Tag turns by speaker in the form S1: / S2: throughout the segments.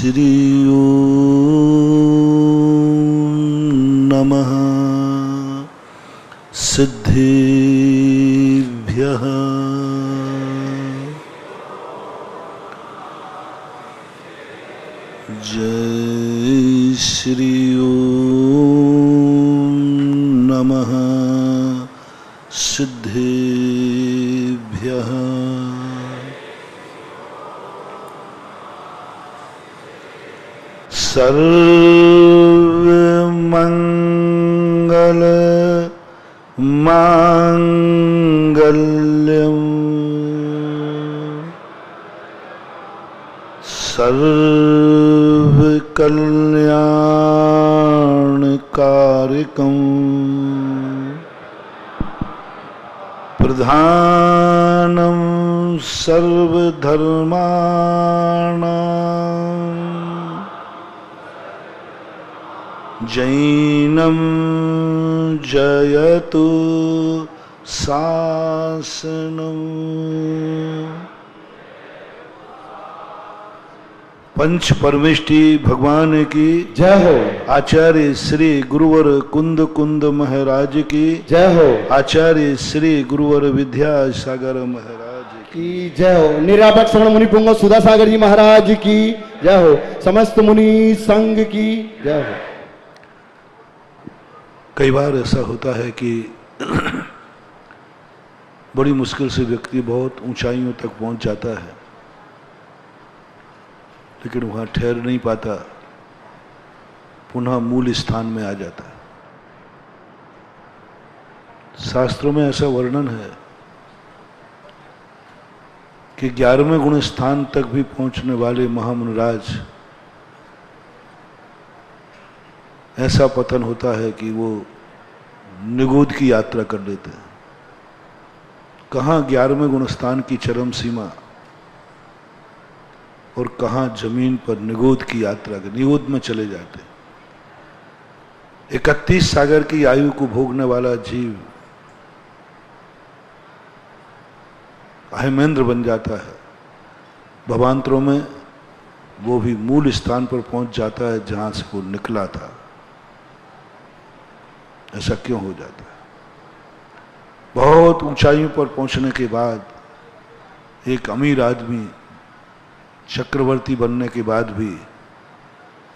S1: श्री ओम नमः सिद्धेभ्यः। जय श्री ओम नमः सिद्धेभ्यः। सर्वमंगल मांगल्यम सर्वकल्याणकारिकं प्रधानं सर्वधर्माणां जैनं जयतु शासनम्। पंच परमेष्टि भगवान की
S2: जय हो।
S1: आचार्य श्री गुरुवर कुंद कुंद महाराज की
S2: जय हो।
S1: आचार्य श्री गुरुवर विद्यासागर महाराज
S2: की जय हो। निरापद श्रवण मुनि पुंग सुधा सागर जी महाराज की जय हो। समस्त मुनि संघ की जय हो।
S1: कई बार ऐसा होता है कि बड़ी मुश्किल से व्यक्ति बहुत ऊंचाइयों तक पहुंच जाता है, लेकिन वहां ठहर नहीं पाता, पुनः मूल स्थान में आ जाता है। शास्त्रों में ऐसा वर्णन है कि 11वें गुण स्थान तक भी पहुंचने वाले महामुनिराज ऐसा पतन होता है कि वो निगूद की यात्रा कर लेते हैं। कहाँ 11वें गुण स्थान की चरम सीमा और कहाँ जमीन पर निगूद की यात्रा कर निगूद में चले जाते। 31 सागर की आयु को भोगने वाला जीव अहिमेंद्र बन जाता है। भवांतरों में वो भी मूल स्थान पर पहुंच जाता है जहां से वो निकला था। ऐसा क्यों हो जाता है? बहुत ऊंचाइयों पर पहुंचने के बाद एक अमीर आदमी चक्रवर्ती बनने के बाद भी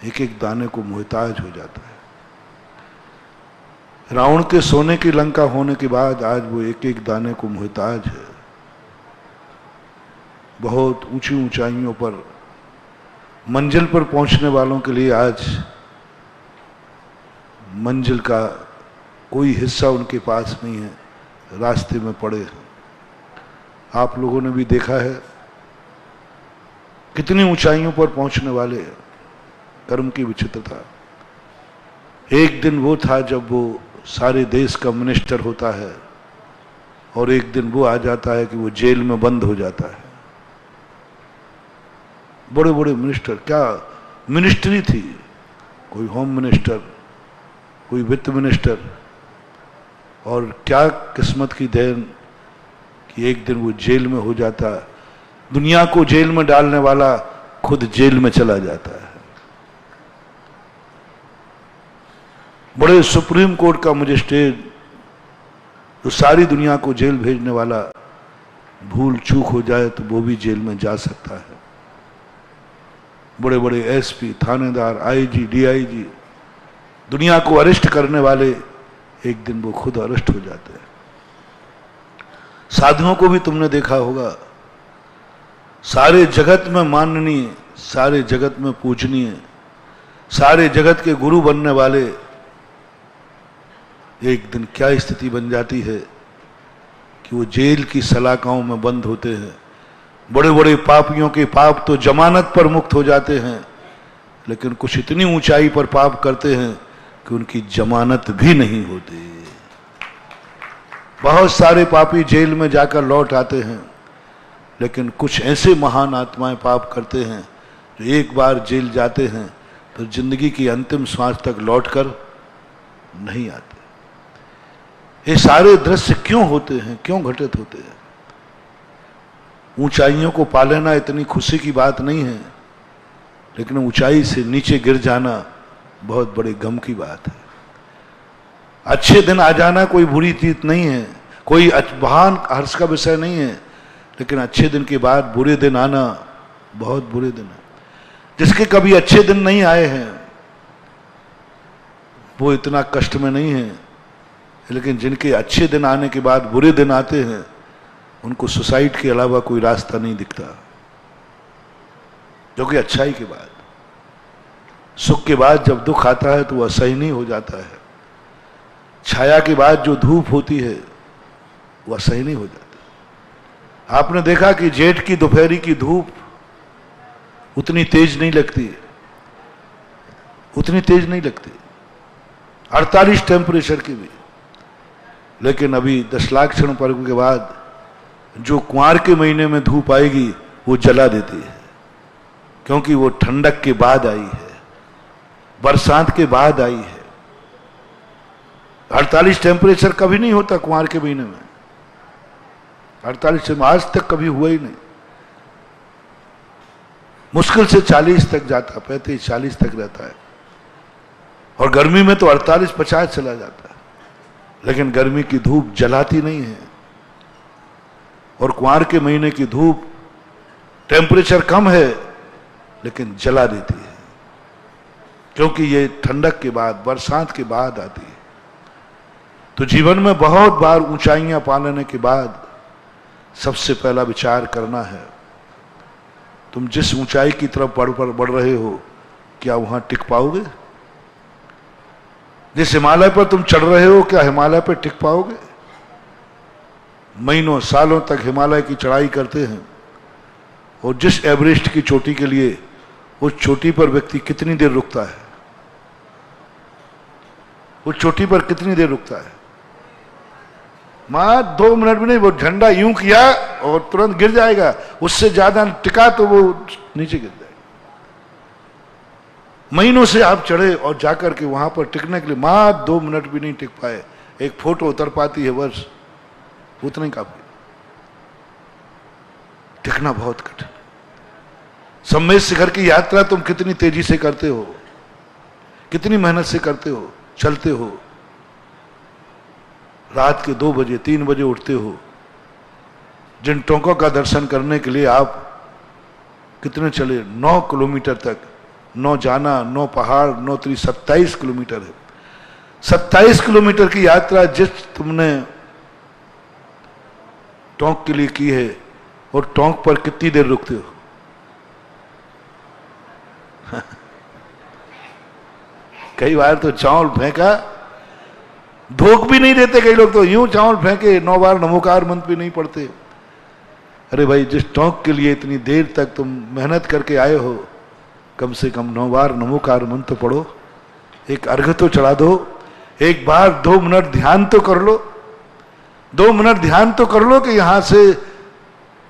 S1: एक एक दाने को मोहताज हो जाता है। रावण के सोने की लंका होने के बाद आज वो एक एक दाने को मोहताज है। बहुत ऊंची ऊंचाइयों पर मंजिल पर पहुंचने वालों के लिए आज मंजिल का कोई हिस्सा उनके पास नहीं है, रास्ते में पड़े हैं। आप लोगों ने भी देखा है कितनी ऊंचाइयों पर पहुंचने वाले कर्म की विचित्रता। एक दिन वो था जब वो सारे देश का मिनिस्टर होता है और एक दिन वो आ जाता है कि वो जेल में बंद हो जाता है। बड़े बड़े मिनिस्टर, क्या मिनिस्ट्री थी, कोई होम मिनिस्टर, कोई वित्त मिनिस्टर, और क्या किस्मत की देन कि एक दिन वो जेल में हो जाता। दुनिया को जेल में डालने वाला खुद जेल में चला जाता है। बड़े सुप्रीम कोर्ट का मजिस्ट्रेट जो सारी दुनिया को जेल भेजने वाला, भूल चूक हो जाए तो वो भी जेल में जा सकता है। बड़े बड़े एसपी, थानेदार, आईजी, डीआईजी, दुनिया को अरेस्ट करने वाले एक दिन वो खुद अरेस्ट हो जाते हैं। साधुओं को भी तुमने देखा होगा, सारे जगत में माननीय, सारे जगत में पूजनीय, सारे जगत के गुरु बनने वाले एक दिन क्या स्थिति बन जाती है कि वो जेल की सलाखाओं में बंद होते हैं। बड़े बड़े पापियों के पाप तो जमानत पर मुक्त हो जाते हैं, लेकिन कुछ इतनी ऊंचाई पर पाप करते हैं कि उनकी जमानत भी नहीं होती। बहुत सारे पापी जेल में जाकर लौट आते हैं, लेकिन कुछ ऐसे महान आत्माएं पाप करते हैं जो एक बार जेल जाते हैं तो जिंदगी की अंतिम श्वास तक लौटकर नहीं आते। ये सारे दृश्य क्यों होते हैं, क्यों घटित होते हैं? ऊंचाइयों को पा लेना इतनी खुशी की बात नहीं है, लेकिन ऊंचाई से नीचे गिर जाना बहुत बड़े गम की बात है। अच्छे दिन आ जाना कोई बुरी चीज नहीं है, कोई महान हर्ष का विषय नहीं है, लेकिन अच्छे दिन के बाद बुरे दिन आना बहुत बुरे दिन है। जिसके कभी अच्छे दिन नहीं आए हैं वो इतना कष्ट में नहीं है, लेकिन जिनके अच्छे दिन आने के बाद बुरे दिन आते हैं उनको सुसाइड के अलावा कोई रास्ता नहीं दिखता। जो कि अच्छाई के बाद, सुख के बाद जब दुख आता है तो वह असहनीय हो जाता है। छाया के बाद जो धूप होती है वह असहनीय हो जाती है। आपने देखा कि जेठ की दोपहरी की धूप उतनी तेज नहीं लगती, उतनी तेज नहीं लगती, 48 टेम्परेचर की भी। लेकिन अभी दशलाक्षण पर्व के बाद जो कुंवार के महीने में धूप आएगी वो जला देती है, क्योंकि वो ठंडक के बाद आई है, बरसात के बाद आई है। 48 टेम्परेचर कभी नहीं होता कुंवार के महीने में, 48 आज तक कभी हुआ ही नहीं। मुश्किल से 40 तक जाता, 35-40 तक रहता है, और गर्मी में तो 48-50 चला जाता है। लेकिन गर्मी की धूप जलाती नहीं है, और कुंवार के महीने की धूप टेम्परेचर कम है लेकिन जला देती है, क्योंकि ये ठंडक के बाद, बरसात के बाद आती है। तो जीवन में बहुत बार ऊंचाइयां पा लेने के बाद सबसे पहला विचार करना है, तुम जिस ऊंचाई की तरफ बढ़ रहे हो क्या वहां टिक पाओगे? जिस हिमालय पर तुम चढ़ रहे हो क्या हिमालय पर टिक पाओगे? महीनों सालों तक हिमालय की चढ़ाई करते हैं, और जिस एवरेस्ट की चोटी के लिए उस चोटी पर व्यक्ति कितनी देर रुकता है? उस चोटी पर कितनी देर रुकता है? मां 2 मिनट भी नहीं, वो झंडा यूं किया और तुरंत गिर जाएगा, उससे ज्यादा टिका तो वो नीचे गिर जाएगा। महीनों से आप चढ़े और जाकर के वहां पर टिकने के लिए मां 2 मिनट भी नहीं टिक पाए। एक फोटो उतर पाती है वर्ष, उतना ही काफी। टिकना बहुत कठिन। सम्मेद शिखर की यात्रा तुम कितनी तेजी से करते हो, कितनी मेहनत से करते हो, चलते हो, रात के 2 बजे 3 बजे उठते हो। जिन टोंकों का दर्शन करने के लिए आप कितने चले? 9 किलोमीटर तक, 9 जाना, 9 पहाड़, 9 3 27 किलोमीटर है। 27 किलोमीटर की यात्रा जिस तुमने टोंक के लिए की है, और टोंक पर कितनी देर रुकते हो? कई बार तो चावल फेंका, धोख भी नहीं देते कई लोग, तो यूं चावल फेंके, 9 बार नमोकार मंत्र भी नहीं पढ़ते। अरे भाई, जिस टोंक के लिए इतनी देर तक तुम मेहनत करके आए हो, कम से कम 9 बार नमोकार मंत्र पढ़ो, एक अर्घ्य तो चढ़ा दो, एक बार 2 मिनट ध्यान तो कर लो, 2 मिनट ध्यान तो कर लो कि यहां से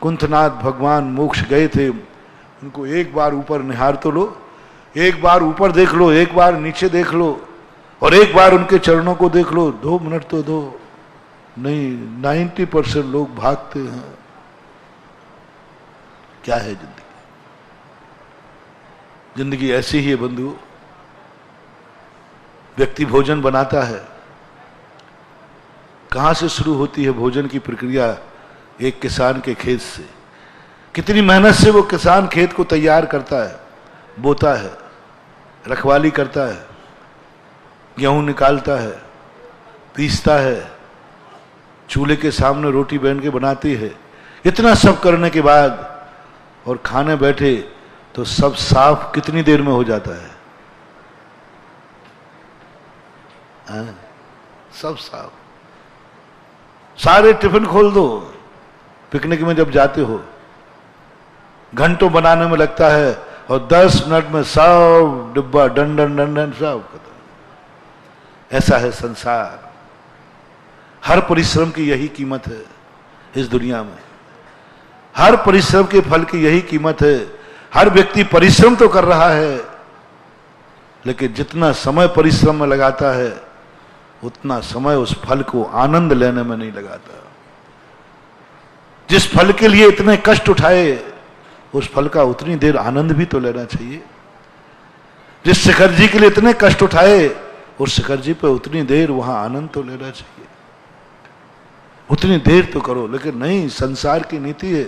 S1: कुंथनाथ भगवान मोक्ष गए थे, उनको एक बार ऊपर निहार तो लो, एक बार ऊपर देख लो, एक बार नीचे देख लो, और एक बार उनके चरणों को देख लो। 2 मिनट तो दो। नहीं, 90% लोग भागते हैं। क्या है जिंदगी? जिंदगी ऐसी ही है बंधु। व्यक्ति भोजन बनाता है, कहां से शुरू होती है भोजन की प्रक्रिया? एक किसान के खेत से। कितनी मेहनत से वो किसान खेत को तैयार करता है, बोता है, रखवाली करता है, गेहूं निकालता है, पीसता है, चूल्हे के सामने रोटी बन के बनाती है। इतना सब करने के बाद और खाने बैठे तो सब साफ कितनी देर में हो जाता है? सब साफ। सारे टिफिन खोल दो, पिकनिक में जब जाते हो घंटों बनाने में लगता है, और 10 मिनट में सब डिब्बा डन डन डन डन सब खत्म। ऐसा है संसार। हर परिश्रम की यही कीमत है इस दुनिया में। हर परिश्रम के फल की यही कीमत है। हर व्यक्ति परिश्रम तो कर रहा है, लेकिन जितना समय परिश्रम में लगाता है उतना समय उस फल को आनंद लेने में नहीं लगाता। जिस फल के लिए इतने कष्ट उठाए, उस फल का उतनी देर आनंद भी तो लेना चाहिए। जिस शिखर जी के लिए इतने कष्ट उठाए, उस शिखर जी पे उतनी देर वहां आनंद तो लेना चाहिए, उतनी देर तो करो। लेकिन नहीं, संसार की नीति है,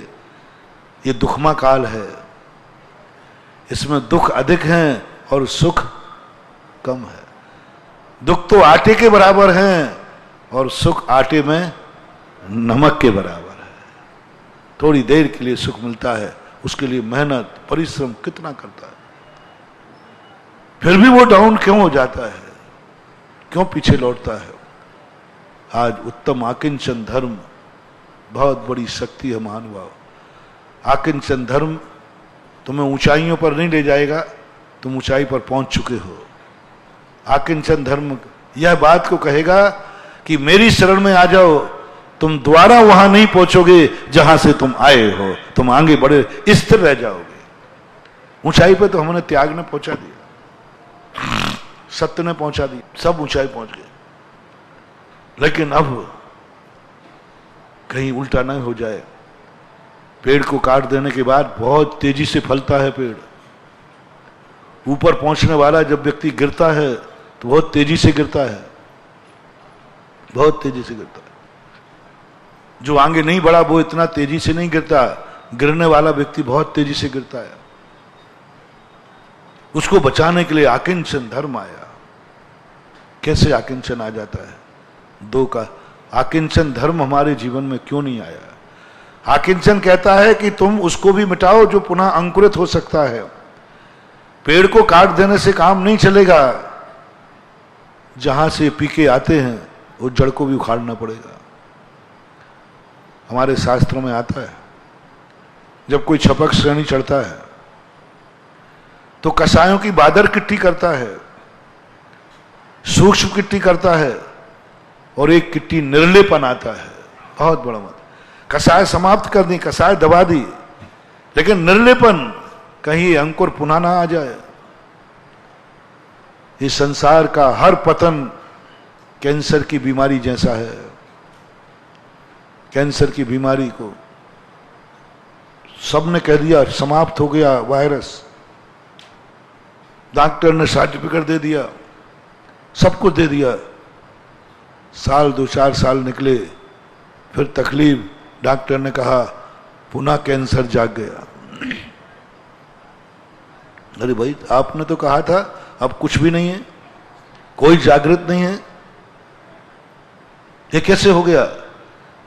S1: ये दुखमा काल है, इसमें दुख अधिक हैं और सुख कम है। दुख तो आटे के बराबर हैं और सुख आटे में नमक के बराबर है। थोड़ी देर के लिए सुख मिलता है, उसके लिए मेहनत परिश्रम कितना करता है, फिर भी वो डाउन क्यों हो जाता है, क्यों पीछे लौटता है। आज उत्तम आकिंचन धर्म बहुत बड़ी शक्ति है महानुभाव। आकिंचन धर्म तुम्हें ऊंचाइयों पर नहीं ले जाएगा, तुम ऊंचाई पर पहुंच चुके हो। आकिंचन धर्म यह बात को कहेगा कि मेरी शरण में आ जाओ, तुम दोबारा वहां नहीं पहुंचोगे जहां से तुम आए हो, तुम आगे बढ़े स्थिर रह जाओगे। ऊंचाई पे तो हमने त्याग ने पहुंचा दिया, सत्य ने पहुंचा दी, सब ऊंचाई पहुंच गए। लेकिन अब कहीं उल्टा नहीं हो जाए। पेड़ को काट देने के बाद बहुत तेजी से फलता है पेड़। ऊपर पहुंचने वाला जब व्यक्ति गिरता है तो बहुत तेजी से गिरता है, बहुत तेजी से गिरता है। जो आगे नहीं बढ़ा वो इतना तेजी से नहीं गिरता, गिरने वाला व्यक्ति बहुत तेजी से गिरता है। उसको बचाने के लिए आकिंचन धर्म आया। कैसे आकिंचन आ जाता है? दो का आकिंचन धर्म हमारे जीवन में क्यों नहीं आया? आकिंचन कहता है कि तुम उसको भी मिटाओ जो पुनः अंकुरित हो सकता है। पेड़ को काट देने से काम नहीं चलेगा, जहां से पीके आते हैं उस जड़ को भी उखाड़ना पड़ेगा। हमारे शास्त्रों में आता है जब कोई छपक श्रेणी चढ़ता है तो कसायों की बादर किट्टी करता है, सूक्ष्म किट्टी करता है और एक किट्टी निर्लेपन आता है। बहुत बड़ा मत, कसाय समाप्त कर दी, कसाय दबा दी, लेकिन निर्लेपन कहीं अंकुर पुनः ना आ जाए। इस संसार का हर पतन कैंसर की बीमारी जैसा है। कैंसर की बीमारी को सबने कह दिया समाप्त हो गया वायरस, डॉक्टर ने सर्टिफिकेट दे दिया, सब कुछ दे दिया। साल 2-4 साल निकले, फिर तकलीफ, डॉक्टर ने कहा पुनः कैंसर जाग गया। अरे भाई आपने तो कहा था अब कुछ भी नहीं है, कोई जागृत नहीं है, ये कैसे हो गया?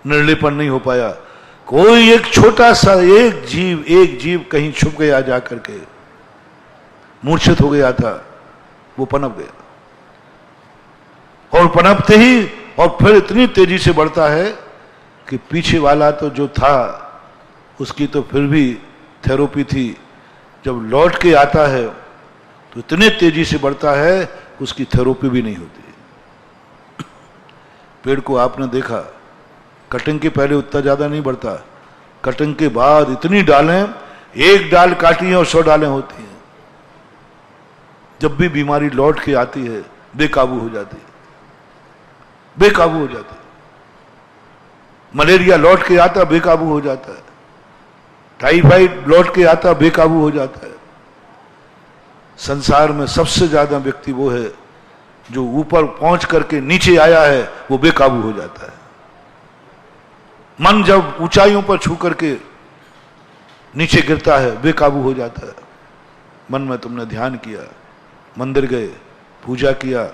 S1: निर्लेपन नहीं हो पाया। कोई एक छोटा सा एक जीव कहीं छुप गया, जाकर के मूर्छित हो गया था, वो पनप गया और पनपते ही और फिर इतनी तेजी से बढ़ता है कि पीछे वाला तो जो था उसकी तो फिर भी थेरेपी थी, जब लौट के आता है तो इतने तेजी से बढ़ता है उसकी थेरेपी भी नहीं होती। पेड़ को आपने देखा, कटिंग के पहले उतना ज्यादा नहीं बढ़ता, कटिंग के बाद इतनी डालें, एक डाल काटी है और 100 डालें होती हैं। जब भी बीमारी लौट के आती है बेकाबू हो जाती है, बेकाबू हो जाती है। मलेरिया लौट के आता बेकाबू हो जाता है, टाइफाइड लौट के आता बेकाबू हो जाता है। संसार में सबसे ज्यादा व्यक्ति वो है जो ऊपर पहुंच करके नीचे आया है, वो बेकाबू हो जाता है। मन जब ऊंचाइयों पर छू करके नीचे गिरता है बेकाबू हो जाता है। मन में तुमने ध्यान किया, मंदिर गए, पूजा किया,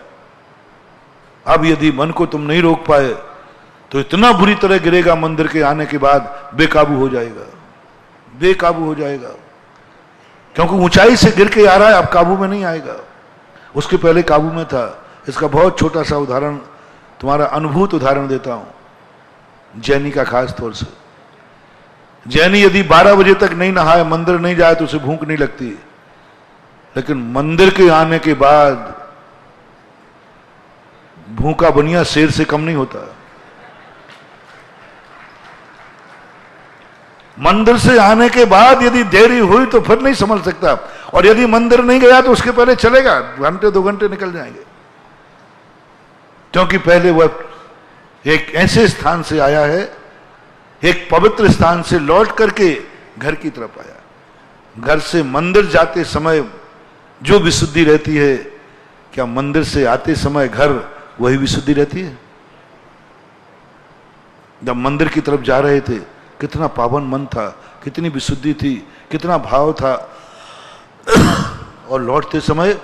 S1: अब यदि मन को तुम नहीं रोक पाए तो इतना बुरी तरह गिरेगा, मंदिर के आने के बाद बेकाबू हो जाएगा, बेकाबू हो जाएगा। क्योंकि ऊंचाई से गिर के आ रहा है, अब काबू में नहीं आएगा, उसके पहले काबू में था। इसका बहुत छोटा सा उदाहरण, तुम्हारा अनुभूत उदाहरण देता हूं, जैनी का खास तौर से। जैनी यदि 12 बजे तक नहीं नहाए, मंदिर नहीं जाए तो उसे भूख नहीं लगती, लेकिन मंदिर के आने के बाद भूखा बनिया शेर से कम नहीं होता। मंदिर से आने के बाद यदि देरी हुई तो फिर नहीं संभल सकता, और यदि मंदिर नहीं गया तो उसके पहले चलेगा, घंटे 2 घंटे निकल जाएंगे, क्योंकि पहले वह एक ऐसे स्थान से आया है, एक पवित्र स्थान से लौट करके घर की तरफ आया। घर से मंदिर जाते समय जो विशुद्धि रहती है, क्या मंदिर से आते समय घर वही विशुद्धि रहती है? जब मंदिर की तरफ जा रहे थे कितना पावन मन था, कितनी विशुद्धि थी, कितना भाव था, और लौटते समय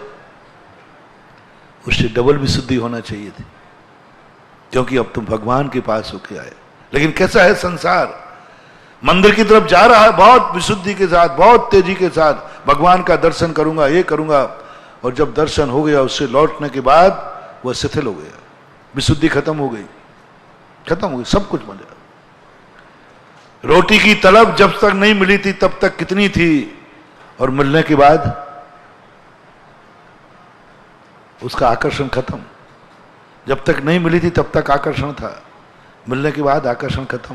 S1: उससे डबल विशुद्धि होना चाहिए थी, क्योंकि अब तुम भगवान के पास होके आए। लेकिन कैसा है संसार, मंदिर की तरफ जा रहा है बहुत विशुद्धि के साथ, बहुत तेजी के साथ, भगवान का दर्शन करूंगा, ये करूंगा, और जब दर्शन हो गया उससे लौटने के बाद वह शिथिल हो गया, विशुद्धि खत्म हो गई, खत्म हो गई, सब कुछ बन गया। रोटी की तलब जब तक नहीं मिली थी तब तक कितनी थी, और मिलने के बाद उसका आकर्षण खत्म। जब तक नहीं मिली थी तब तक आकर्षण था, मिलने के बाद आकर्षण खत्म।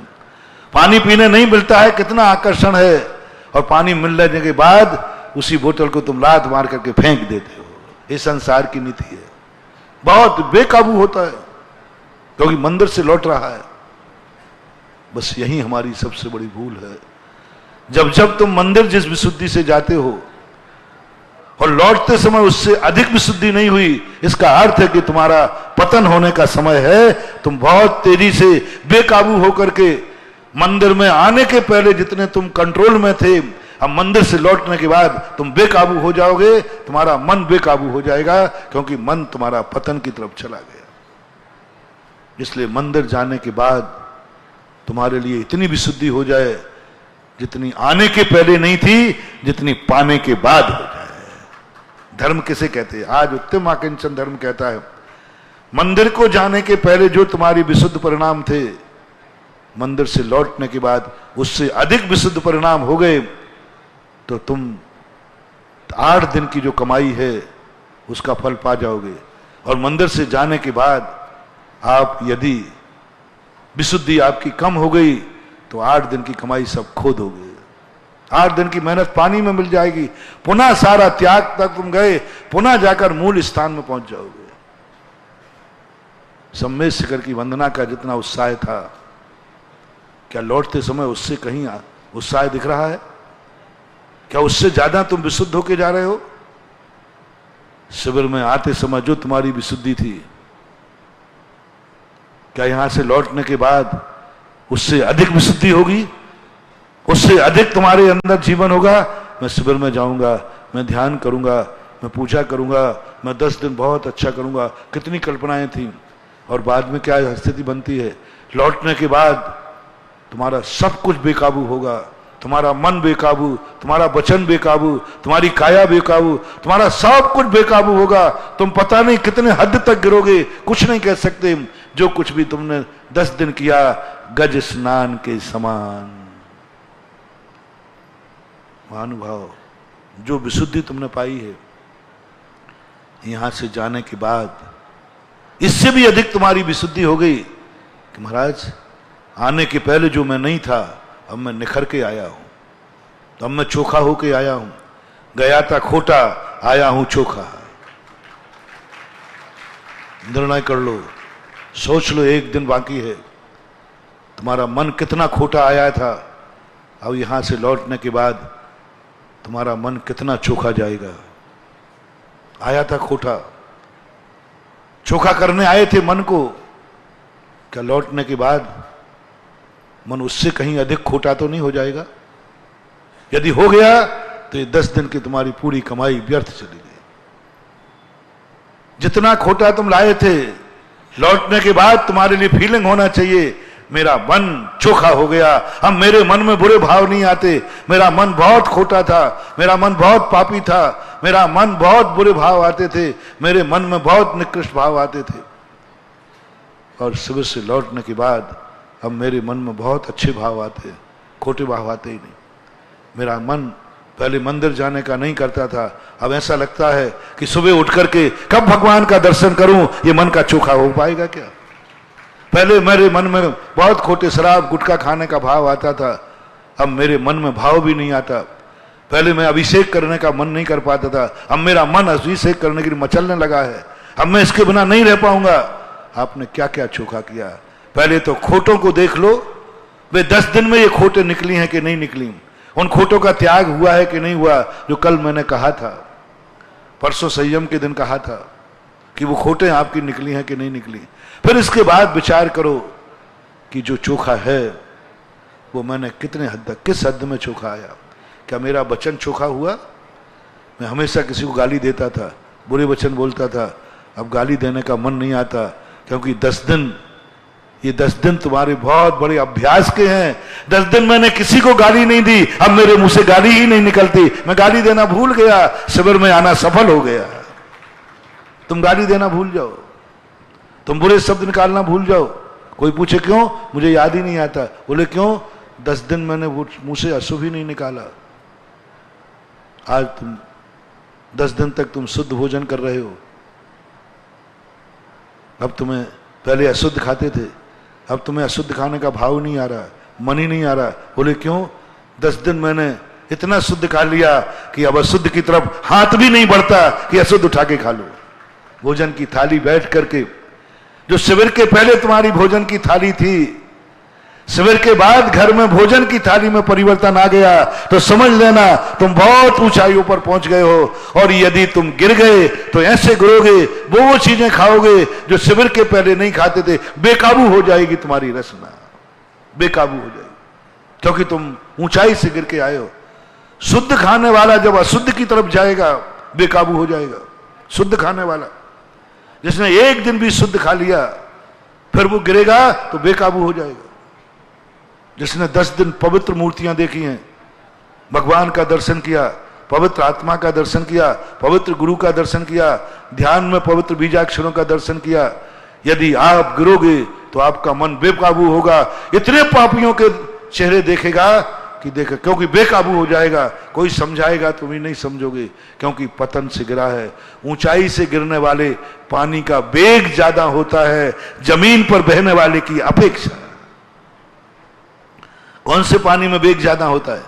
S1: पानी पीने नहीं मिलता है, कितना आकर्षण है, और पानी मिलने के बाद उसी बोतल को तुम लात मार करके फेंक देते हो। ये संसार की नीति है, बहुत बेकाबू होता है, क्योंकि मंदिर से लौट रहा है। बस यही हमारी सबसे बड़ी भूल है। जब जब तुम मंदिर जिस विशुद्धि से जाते हो और लौटते समय उससे अधिक विशुद्धि नहीं हुई, इसका अर्थ है कि तुम्हारा पतन होने का समय है। तुम बहुत तेजी से बेकाबू होकर के मंदिर में आने के पहले जितने तुम कंट्रोल में थे, अब मंदिर से लौटने के बाद तुम बेकाबू हो जाओगे, तुम्हारा मन बेकाबू हो जाएगा, क्योंकि मन तुम्हारा पतन की तरफ चला गया। इसलिए मंदिर जाने के बाद तुम्हारे लिए इतनी विशुद्धि हो जाए जितनी आने के पहले नहीं थी, जितनी पाने के बाद हो जाए। धर्म किसे कहते हैं? आज उत्तम आकिंचन धर्म कहता है, मंदिर को जाने के पहले जो तुम्हारी विशुद्ध परिणाम थे, मंदिर से लौटने के बाद उससे अधिक विशुद्ध परिणाम हो गए, तो तुम 8 दिन की जो कमाई है उसका फल पा जाओगे। और मंदिर से जाने के बाद आप यदि विशुद्धि आपकी कम हो गई तो 8 दिन की कमाई सब खो दोगे। 8 दिन की मेहनत पानी में मिल जाएगी, पुनः सारा त्याग तक तुम गए, पुनः जाकर मूल स्थान में पहुंच जाओगे। सम्मेद शिखर की वंदना का जितना उत्साह था, क्या लौटते समय उससे कहीं उत्साह दिख रहा है? क्या उससे ज्यादा तुम विशुद्ध होके जा रहे हो? शिविर में आते समय जो तुम्हारी विशुद्धि थी, क्या यहां से लौटने के बाद उससे अधिक विशुद्धि होगी? उससे अधिक तुम्हारे अंदर जीवन होगा? मैं शिविर में जाऊंगा, मैं ध्यान करूंगा, मैं पूजा करूंगा, मैं 10 दिन बहुत अच्छा करूंगा, कितनी कल्पनाएं थी, और बाद में क्या स्थिति बनती है? लौटने के बाद तुम्हारा सब कुछ बेकाबू होगा, तुम्हारा मन बेकाबू, तुम्हारा वचन बेकाबू, तुम्हारी काया बेकाबू, तुम्हारा सब कुछ बेकाबू होगा। तुम पता नहीं कितने हद तक गिरोगे, कुछ नहीं कह सकते। जो कुछ भी तुमने 10 दिन किया, गज स्नान के समान। महानुभाव, जो विशुद्धि तुमने पाई है, यहां से जाने के बाद इससे भी अधिक तुम्हारी विशुद्धि हो गई कि महाराज, आने के पहले जो मैं नहीं था, अब मैं निखर के आया हूं, अब मैं चोखा होके आया हूं। गया था खोटा, आया हूं चोखा। निर्णय कर लो, सोच लो, एक दिन बाकी है। तुम्हारा मन कितना खोटा आया था, अब यहां से लौटने के बाद तुम्हारा मन कितना चोखा जाएगा। आया था खोटा, चोखा करने आए थे मन को, क्या लौटने के बाद मन उससे कहीं अधिक खोटा तो नहीं हो जाएगा? यदि हो गया तो ये 10 दिन की तुम्हारी पूरी कमाई व्यर्थ चली गई। जितना खोटा तुम लाए थे, लौटने के बाद तुम्हारे लिए फीलिंग होना चाहिए, मेरा मन चोखा हो गया, अब मेरे मन में बुरे भाव नहीं आते। मेरा मन बहुत खोटा था, मेरा मन बहुत पापी था, मेरा मन बहुत बुरे भाव आते थे, मेरे मन में बहुत निकृष्ट भाव आते थे। और शिविर से लौटने के बाद अब मेरे मन में बहुत अच्छे भाव आते, खोटे भाव आते ही नहीं। मेरा मन पहले मंदिर जाने का नहीं करता था, अब ऐसा लगता है कि सुबह उठ करके कब भगवान का दर्शन करूं, ये मन का चोखा हो पाएगा क्या? पहले मेरे मन में बहुत खोटे शराब गुटखा खाने का भाव आता था, अब मेरे मन में भाव भी नहीं आता। पहले मैं अभिषेक करने का मन नहीं कर पाता था, अब मेरा मन अभिषेक करने के लिए मचलने लगा है, अब मैं इसके बिना नहीं रह पाऊंगा। आपने क्या क्या चोखा किया? पहले तो खोटों को देख लो, वे 10 दिन में ये खोटे निकली हैं कि नहीं निकली, उन खोटों का त्याग हुआ है कि नहीं हुआ, जो कल मैंने कहा था। परसों संयम के दिन कहा था कि वो खोटें आपकी निकली हैं कि नहीं निकली। फिर इसके बाद विचार करो कि जो चोखा है वो मैंने कितने हद तक, किस हद में चोखा आया। क्या मेरा वचन चोखा हुआ? मैं हमेशा किसी को गाली देता था, बुरे वचन बोलता था, अब गाली देने का मन नहीं आता, क्योंकि 10 दिन, ये 10 दिन तुम्हारे बहुत बड़े अभ्यास के हैं। 10 दिन मैंने किसी को गाली नहीं दी, अब मेरे मुंह से गाली ही नहीं निकलती। मैं गाली देना भूल गया, शिविर में आना सफल हो गया। तुम गाली देना भूल जाओ, तुम बुरे शब्द निकालना भूल जाओ। कोई पूछे क्यों? मुझे याद ही नहीं आता। बोले क्यों? 10 दिन मैंने मुंह से अशुभ ही नहीं निकाला। आज तुम 10 दिन तक तुम शुद्ध भोजन कर रहे हो। अब तुम्हें, पहले अशुद्ध खाते थे, अब तुम्हें अशुद्ध खाने का भाव नहीं आ रहा, मन ही नहीं आ रहा। बोले क्यों? 10 दिन मैंने इतना शुद्ध खा लिया कि अब अशुद्ध की तरफ हाथ भी नहीं बढ़ता कि अशुद्ध उठा के खा लो। भोजन की थाली बैठ करके, जो शिविर के पहले तुम्हारी भोजन की थाली थी, शिविर के बाद घर में भोजन की थाली में परिवर्तन आ गया, तो समझ लेना तुम बहुत ऊंचाइयों पर पहुंच गए हो। और यदि तुम गिर गए तो ऐसे गिरोगे, वो चीजें खाओगे जो शिविर के पहले नहीं खाते थे। बेकाबू हो जाएगी तुम्हारी रचना, बेकाबू हो जाएगी, क्योंकि तुम ऊंचाई से गिर के आए हो। शुद्ध खाने वाला जब अशुद्ध की तरफ जाएगा बेकाबू हो जाएगा। शुद्ध खाने वाला, जिसने एक दिन भी शुद्ध खा लिया, फिर वो गिरेगा तो बेकाबू हो जाएगा। जिसने 10 दिन पवित्र मूर्तियां देखी हैं, भगवान का दर्शन किया, पवित्र आत्मा का दर्शन किया, पवित्र गुरु का दर्शन किया, ध्यान में पवित्र बीजाक्षरों का दर्शन किया, यदि आप गिरोगे तो आपका मन बेकाबू होगा। इतने पापियों के चेहरे देखेगा कि देखे, क्योंकि बेकाबू हो जाएगा। कोई समझाएगा तुम ही नहीं समझोगे, क्योंकि पतन से गिरा है। ऊंचाई से गिरने वाले पानी का वेग ज्यादा होता है जमीन पर बहने वाले की अपेक्षा। कौन से पानी में वेग ज्यादा होता है?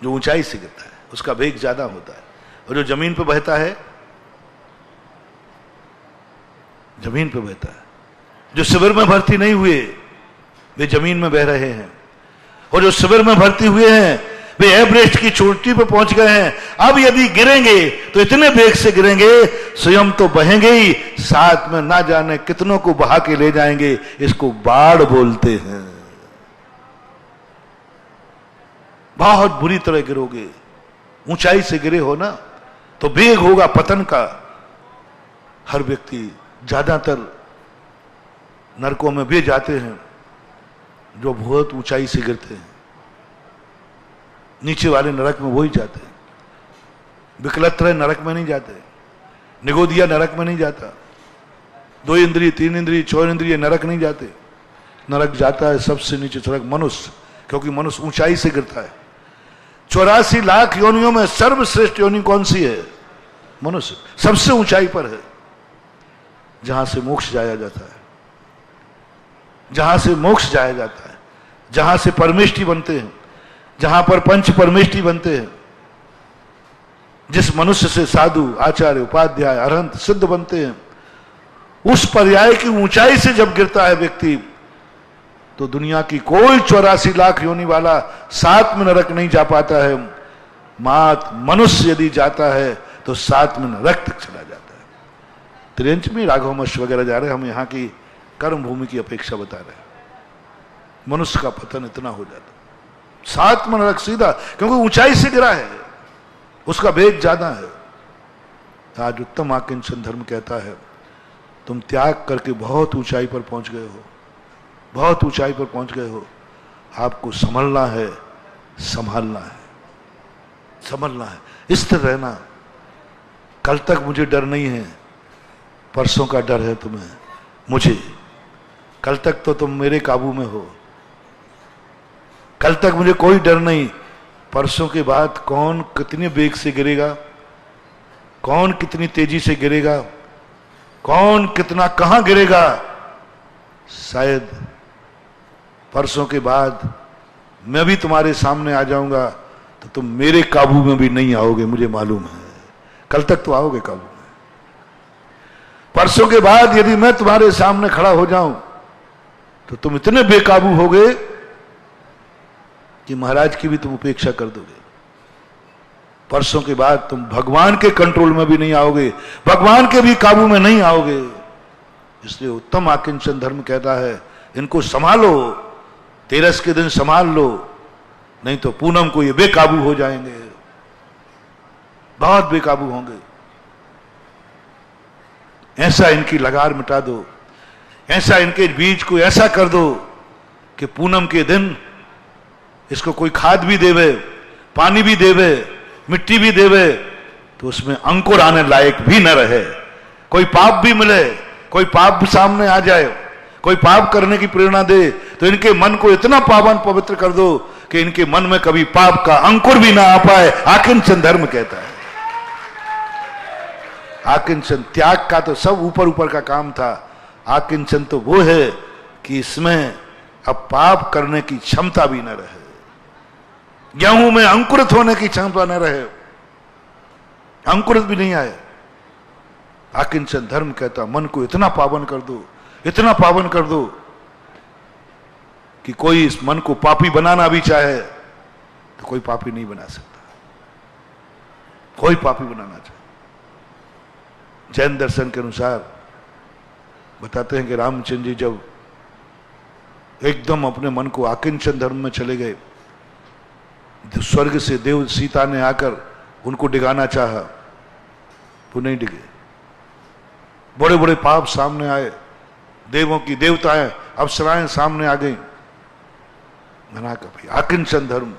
S1: जो ऊंचाई से गिरता है उसका वेग ज्यादा होता है, और जो जमीन पर बहता है, जमीन पर बहता है। जो शिविर में भर्ती नहीं हुए वे जमीन में बह रहे हैं, और जो शिविर में भर्ती हुए हैं वे एवरेस्ट की चोटी पर पहुंच गए हैं। अब यदि गिरेंगे तो इतने वेग से गिरेंगे, स्वयं तो बहेंगे ही, साथ में ना जाने कितनों को बहा के ले जाएंगे। इसको बाढ़ बोलते हैं। बहुत बुरी तरह गिरोगे। ऊंचाई से गिरे हो ना तो वेग होगा पतन का। हर व्यक्ति, ज्यादातर नरकों में वे जाते हैं जो बहुत ऊंचाई से गिरते हैं। नीचे वाले नरक में वही जाते हैं। विकलत्र नरक में नहीं जाते, निगोदिया नरक में नहीं जाता, 2 इंद्रिय 3 इंद्रिय 4 इंद्रिय नरक नहीं जाते। नरक जाता है सबसे नीचे नरक मनुष्य, क्योंकि मनुष्य ऊंचाई से गिरता है। 84 लाख योनियों में सर्वश्रेष्ठ योनि कौन सी है? मनुष्य। सबसे ऊंचाई पर है, जहां से मोक्ष जाया जाता है, जहां से मोक्ष जाया जाता है, जहां से परमेष्टि बनते हैं, जहां पर पंच परमेष्टि बनते हैं। जिस मनुष्य से साधु, आचार्य, उपाध्याय, अरहंत, सिद्ध बनते हैं, उस पर्याय की ऊंचाई से जब गिरता है व्यक्ति, तो दुनिया की कोई 84 लाख योनि वाला 7 में नरक नहीं जा पाता है। मात मनुष्य यदि जाता है तो 7 में नरक तक चला जाता है। त्रियंच में राघवमश वगैरह जा रहे हैं, हम यहाँ की कर्म भूमि की अपेक्षा बता रहे हैं। मनुष्य का पतन इतना हो जाता है, 7 में नरक सीधा, क्योंकि ऊंचाई से गिरा है, उसका वेग ज्यादा है। आज उत्तम आकिंचन धर्म कहता है, तुम त्याग करके बहुत ऊंचाई पर पहुंच गए हो, बहुत ऊंचाई पर पहुंच गए हो। आपको संभलना है, संभालना है, संभलना है, स्थिर रहना। कल तक मुझे डर नहीं है, परसों का डर है तुम्हें, मुझे। कल तक तो तुम मेरे काबू में हो, कल तक मुझे कोई डर नहीं। परसों के बाद कौन कितने वेग से गिरेगा, कौन कितनी तेजी से गिरेगा, कौन कितना कहां गिरेगा, शायद परसों के बाद मैं भी तुम्हारे सामने आ जाऊंगा तो तुम मेरे काबू में भी नहीं आओगे, मुझे मालूम है। कल तक तो आओगे काबू में, परसों के बाद यदि मैं तुम्हारे सामने खड़ा हो जाऊं तो तुम इतने बेकाबू होगे कि महाराज की भी तुम उपेक्षा कर दोगे। परसों के बाद तुम भगवान के कंट्रोल में भी नहीं आओगे, भगवान के भी काबू में नहीं आओगे। इसलिए उत्तम आकिंचन धर्म कहता है इनको संभालो, तेरस के दिन संभाल लो, नहीं तो पूनम को ये बेकाबू हो जाएंगे, बहुत बेकाबू होंगे। ऐसा इनकी लगार मिटा दो, ऐसा इनके बीज को ऐसा कर दो कि पूनम के दिन इसको कोई खाद भी देवे, पानी भी देवे, मिट्टी भी देवे, तो उसमें अंकुर आने लायक भी न रहे। कोई पाप भी मिले, कोई पाप भी सामने आ जाए, कोई पाप करने की प्रेरणा दे, तो इनके मन को इतना पावन पवित्र कर दो कि इनके मन में कभी पाप का अंकुर भी ना आ पाए। आकिंचन धर्म कहता है। आकिंचन त्याग का तो सब ऊपर ऊपर का काम था, आकिंचन तो वो है कि इसमें अब पाप करने की क्षमता भी न रहे, गेहूं में अंकुरित होने की क्षमता न रहे, अंकुरित भी नहीं आए। आकिंचन धर्म कहता मन को इतना पावन कर दो, इतना पावन कर दो कि कोई इस मन को पापी बनाना भी चाहे तो कोई पापी नहीं बना सकता, कोई पापी बनाना चाहे। जैन दर्शन के अनुसार बताते हैं कि रामचंद्र जी जब एकदम अपने मन को आकिंचन धर्म में चले गए, स्वर्ग से देव सीता ने आकर उनको डिगाना चाहा, वो नहीं डिगे। बड़े बड़े पाप सामने आए, देवों की देवताएं अप्सराएं सामने आ गई। मना का भाई आकिंचन धर्म,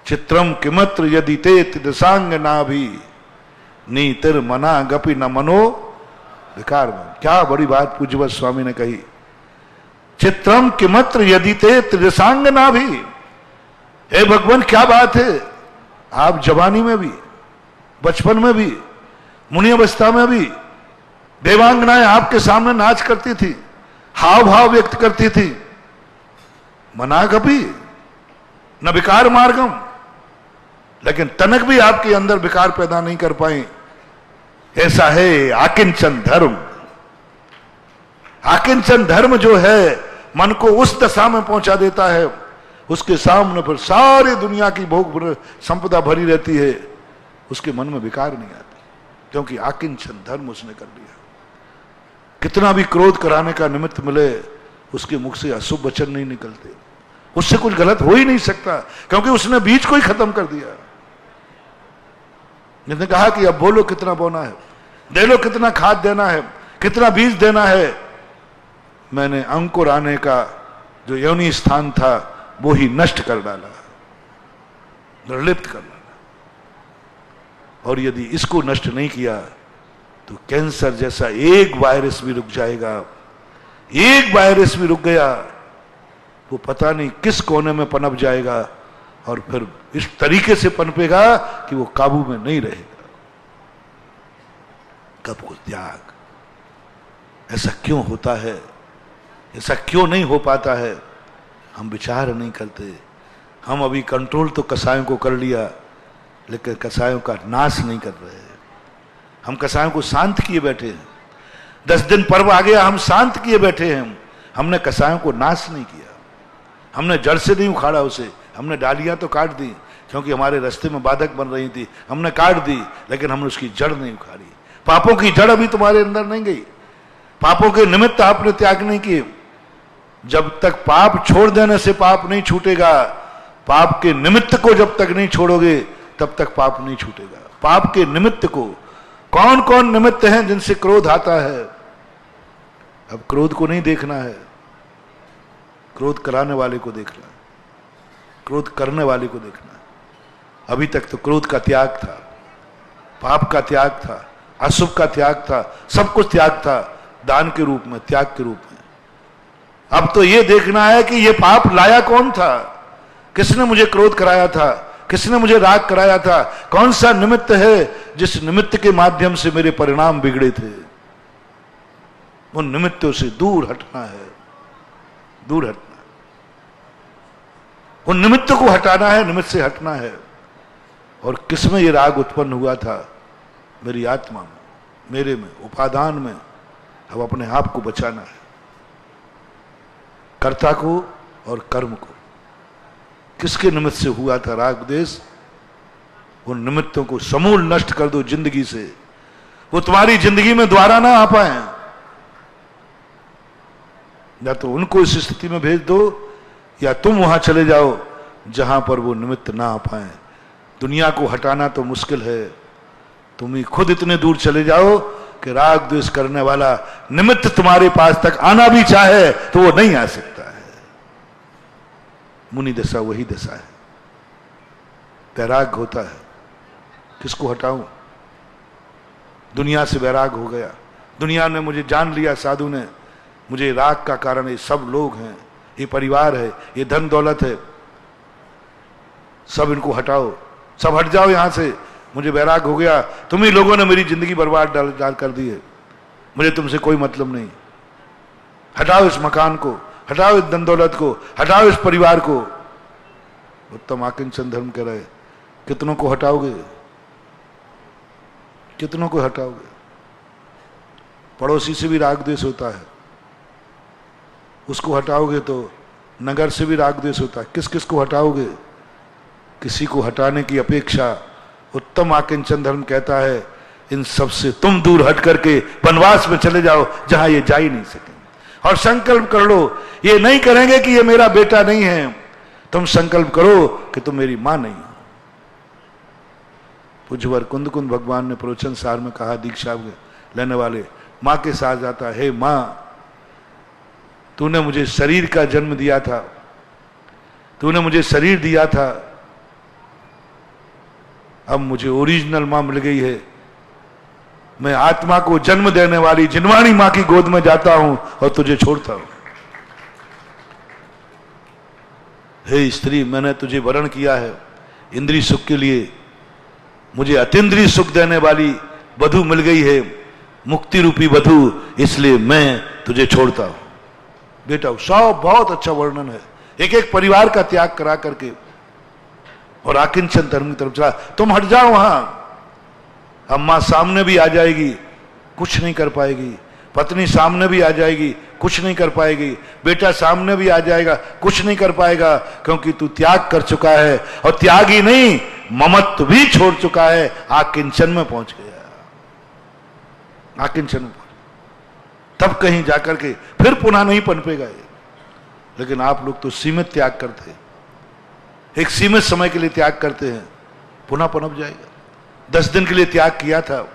S1: चित्रम किमत्र यदि ते तिदसांग ना भी नीतिर मना गपि न मनो विकार में। क्या बड़ी बात पूज्यवत स्वामी ने कही। चित्रम किमत्र यदि ते त्रिदसांग ना भी, हे भगवान क्या बात है, आप जवानी में भी, बचपन में भी, मुनि अवस्था में भी देवांगनाएं आपके सामने नाच करती थी, हाव भाव व्यक्त करती थी, मना कभी न विकार मार्गम, लेकिन तनक भी आपके अंदर विकार पैदा नहीं कर पाई। ऐसा है आकिंचन धर्म। आकिंचन धर्म जो है मन को उस दशा में पहुंचा देता है, उसके सामने फिर सारी दुनिया की भोग संपदा भरी रहती है, उसके मन में विकार नहीं आती, क्योंकि आकिंचन धर्म उसने कर लिया। कितना भी क्रोध कराने का निमित्त मिले, उसके मुख से अशुभ वचन नहीं निकलते, उससे कुछ गलत हो ही नहीं सकता, क्योंकि उसने बीज को ही खत्म कर दिया। जिसने कहा कि अब बोलो कितना बोना है, दे लो कितना खाद देना है, कितना बीज देना है, मैंने अंकुर आने का जो योनि स्थान था वो ही नष्ट कर डाला, निर्लिप्त कर डाला। और यदि इसको नष्ट नहीं किया तो कैंसर जैसा एक वायरस भी रुक जाएगा। एक वायरस भी रुक गया, वो पता नहीं किस कोने में पनप जाएगा और फिर इस तरीके से पनपेगा कि वो काबू में नहीं रहेगा। कब को त्याग, ऐसा क्यों होता है, ऐसा क्यों नहीं हो पाता है? हम विचार नहीं करते। हम अभी कंट्रोल तो कसायों को कर लिया, लेकिन कसायों का नाश नहीं कर रहे हैं। हम कसायों को शांत किए बैठे हैं। 10 दिन पर्व आ गया, हम शांत किए बैठे हैं। हमने कसायों को नाश नहीं किया, हमने जड़ से नहीं उखाड़ा उसे। हमने डालियां तो काट दी, क्योंकि हमारे रास्ते में बाधक बन रही थी, हमने काट दी, लेकिन हमने उसकी जड़ नहीं उखाड़ी। पापों की जड़ अभी तुम्हारे अंदर नहीं गई, पापों के निमित्त आपने त्याग नहीं किए। जब तक पाप छोड़ देने से पाप नहीं छूटेगा, पाप के निमित्त को जब तक नहीं छोड़ोगे तब तक पाप नहीं छूटेगा। पाप के निमित्त को, कौन कौन निमित्त हैं जिनसे क्रोध आता है? अब क्रोध को नहीं देखना है, क्रोध कराने वाले को देखना है, क्रोध करने वाले को देखना है। अभी तक तो क्रोध का त्याग था, पाप का त्याग था, अशुभ का त्याग था, सब कुछ त्याग था, दान के रूप में, त्याग के रूप में। अब तो ये देखना है कि ये पाप लाया कौन था, किसने मुझे क्रोध कराया था, किसने मुझे राग कराया था, कौन सा निमित्त है जिस निमित्त के माध्यम से मेरे परिणाम बिगड़े थे। उन निमित्तों से दूर हटना है, दूर हटना, उन निमित्त को हटाना है, निमित्त से हटना है। और किसमें ये राग उत्पन्न हुआ था? मेरी आत्मा में, मेरे में, उपादान में। अब अपने आप को बचाना है, कर्ता को और कर्म को। किसके निमित्त से हुआ था राग द्वेष? उन निमित्तों को समूल नष्ट कर दो जिंदगी से, वो तुम्हारी जिंदगी में दोबारा ना आ पाए। या तो उनको इस स्थिति में भेज दो या तुम वहां चले जाओ जहां पर वो निमित्त ना आ पाए। दुनिया को हटाना तो मुश्किल है, तुम ही खुद इतने दूर चले जाओ कि राग द्वेष करने वाला निमित्त तुम्हारे पास तक आना भी चाहे तो वो नहीं आ सकता है। मुनि दशा वही दशा है, वैराग होता है। किसको हटाऊं? दुनिया से वैराग हो गया, दुनिया ने मुझे जान लिया, साधु ने मुझे राग का कारण ये सब लोग हैं, ये परिवार है, ये धन दौलत है, सब इनको हटाओ, सब हट जाओ यहां से, मुझे वैराग हो गया, तुम ही लोगों ने मेरी जिंदगी बर्बाद डाल कर दी है, मुझे तुमसे कोई मतलब नहीं, हटाओ इस मकान को, हटाओ इस धन दौलत को, हटाओ इस परिवार को। उत्तम आकिंचन धर्म कह रहे, कितनों को हटाओगे? कितनों को हटाओगे? पड़ोसी से भी राग द्वेष होता है, उसको हटाओगे तो नगर से भी राग द्वेष होता है, किस किस को हटाओगे? किसी को हटाने की अपेक्षा उत्तम आकिंचन धर्म कहता है इन सब से तुम दूर हट करके वनवास में चले जाओ जहां ये जा ही नहीं सकेंगे, और संकल्प कर लो ये नहीं करेंगे कि ये मेरा बेटा नहीं है, तुम संकल्प करो कि तुम मेरी मां नहीं हो। पूज्यवर कुंद कुंद भगवान ने प्रवचन सार में कहा, दीक्षा लेने वाले मां के साथ जाता है, हे मां तूने मुझे शरीर का जन्म दिया था, तूने मुझे शरीर दिया था, अब मुझे ओरिजिनल मां मिल गई है, मैं आत्मा को जन्म देने वाली जिनवाणी मां की गोद में जाता हूं और तुझे छोड़ता हूं। हे स्त्री, मैंने तुझे वरण किया है इंद्रिय सुख के लिए, मुझे अतीन्द्रिय सुख देने वाली वधू मिल गई है, मुक्ति रूपी वधू, इसलिए मैं तुझे छोड़ता हूं। बेटा सब बहुत अच्छा वर्णन है, एक एक परिवार का त्याग करा करके, और आकिंचन धर्म की तरफ चला, तुम हट जाओ वहां। अम्मा सामने भी आ जाएगी, कुछ नहीं कर पाएगी, पत्नी सामने भी आ जाएगी, कुछ नहीं कर पाएगी, बेटा सामने भी आ जाएगा, कुछ नहीं कर पाएगा, क्योंकि तू त्याग कर चुका है, और त्याग ही नहीं ममत्व भी छोड़ चुका है, आकिंचन में पहुंच गया, आकिंचन में तब कहीं जाकर के फिर पुनः नहीं पनपेगा ये। लेकिन आप लोग तो सीमित त्याग करते हैं, एक सीमित समय के लिए त्याग करते हैं, पुनः पनप जाएगा। 10 दिन के लिए त्याग किया था,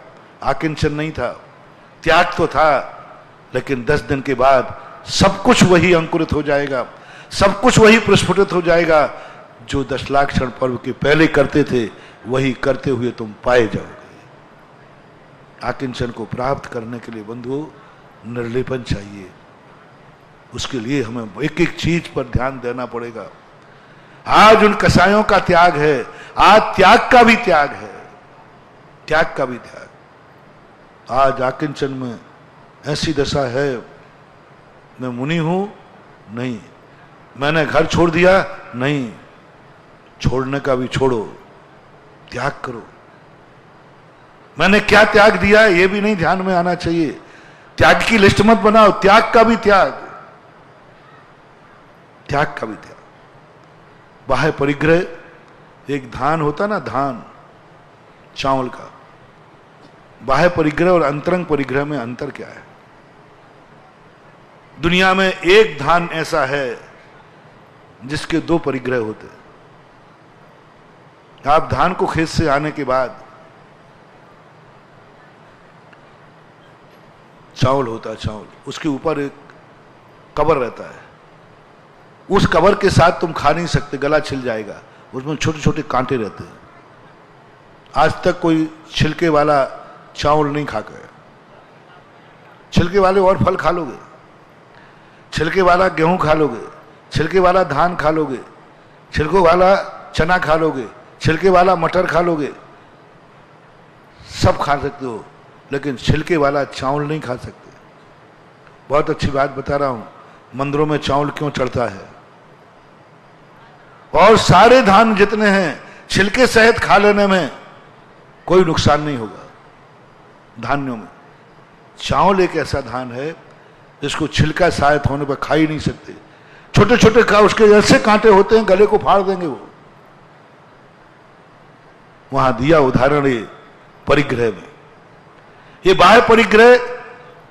S1: आकिंचन नहीं था, त्याग तो था, लेकिन 10 दिन के बाद सब कुछ वही अंकुरित हो जाएगा, सब कुछ वही प्रस्फुटित हो जाएगा, जो 10 लाख क्षण पर्व के पहले करते थे वही करते हुए तुम पाए जाओगे। आकिंचन को प्राप्त करने के लिए बंधुओं निर्लेपन चाहिए, उसके लिए हमें एक एक चीज पर ध्यान देना पड़ेगा। आज उन कसायों का त्याग है, आज त्याग का भी त्याग है, त्याग का भी त्याग। आज आकिंचन में ऐसी दशा है, मैं मुनि हूं नहीं, मैंने घर छोड़ दिया नहीं, छोड़ने का भी छोड़ो, त्याग करो। मैंने क्या त्याग दिया ये भी नहीं ध्यान में आना चाहिए, त्याग की लिस्ट मत बनाओ, त्याग का भी त्याग, त्याग का भी त्याग। बाह्य परिग्रह, एक धान होता ना, धान चावल का, बाह्य परिग्रह और अंतरंग परिग्रह में अंतर क्या है? दुनिया में एक धान ऐसा है जिसके 2 परिग्रह होते हैं। आप धान को खेत से आने के बाद चावल होता है, चावल, उसके ऊपर एक कवर रहता है, उस कवर के साथ तुम खा नहीं सकते, गला छिल जाएगा, उसमें छोटे छोटे कांटे रहते हैं। आज तक कोई छिलके वाला चावल नहीं खा गया। छिलके वाले और फल खा लोगे, छिलके वाला गेहूं खा लोगे, छिलके वाला धान खा लोगे, छिलके वाला चना खा लोगे, छिलके वाला मटर खा लोगे, सब खा सकते हो, लेकिन छिलके वाला चावल नहीं खा सकते। बहुत अच्छी बात बता रहा हूं, मंदिरों में चावल क्यों चढ़ता है, और सारे धान जितने हैं छिलके सहित खा लेने में कोई नुकसान नहीं होगा। धान्यों में चावल एक ऐसा धान है जिसको छिलका सहित होने पर खा ही नहीं सकते, छोटे छोटे उसके ऐसे कांटे होते हैं, गले को फाड़ देंगे वो। वहां दिया उदाहरण ये परिग्रह में। ये बाह्य परिग्रह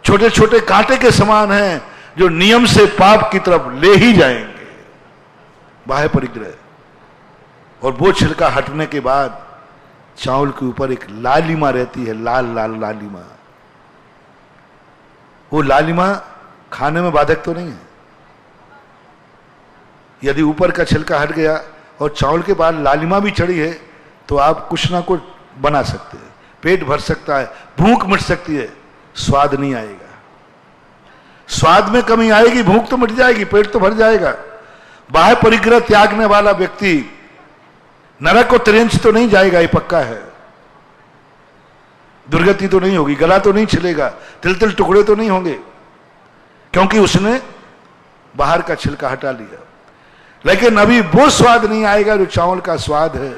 S1: छोटे छोटे कांटे के समान हैं जो नियम से पाप की तरफ ले ही जाएंगे, बाह्य परिग्रह। और वो छिलका हटने के बाद चावल के ऊपर एक लालिमा रहती है, लाल लाल लालिमा। वो लालिमा खाने में बाधक तो नहीं है। यदि ऊपर का छिलका हट गया और चावल के बाद लालिमा भी चढ़ी है तो आप कुछ ना कुछ बना सकते हैं, पेट भर सकता है, भूख मिट सकती है, स्वाद नहीं आएगा। स्वाद में कमी आएगी, भूख तो मिट जाएगी, पेट तो भर जाएगा। बाह्य परिग्रह त्यागने वाला व्यक्ति नरक को त्रिंच तो नहीं जाएगा, ये पक्का है। दुर्गति तो नहीं होगी, गला तो नहीं छिलेगा, तिल तिल टुकड़े तो नहीं होंगे, क्योंकि उसने बाहर का छिलका हटा लिया। लेकिन अभी वो स्वाद नहीं आएगा जो चावल का स्वाद है।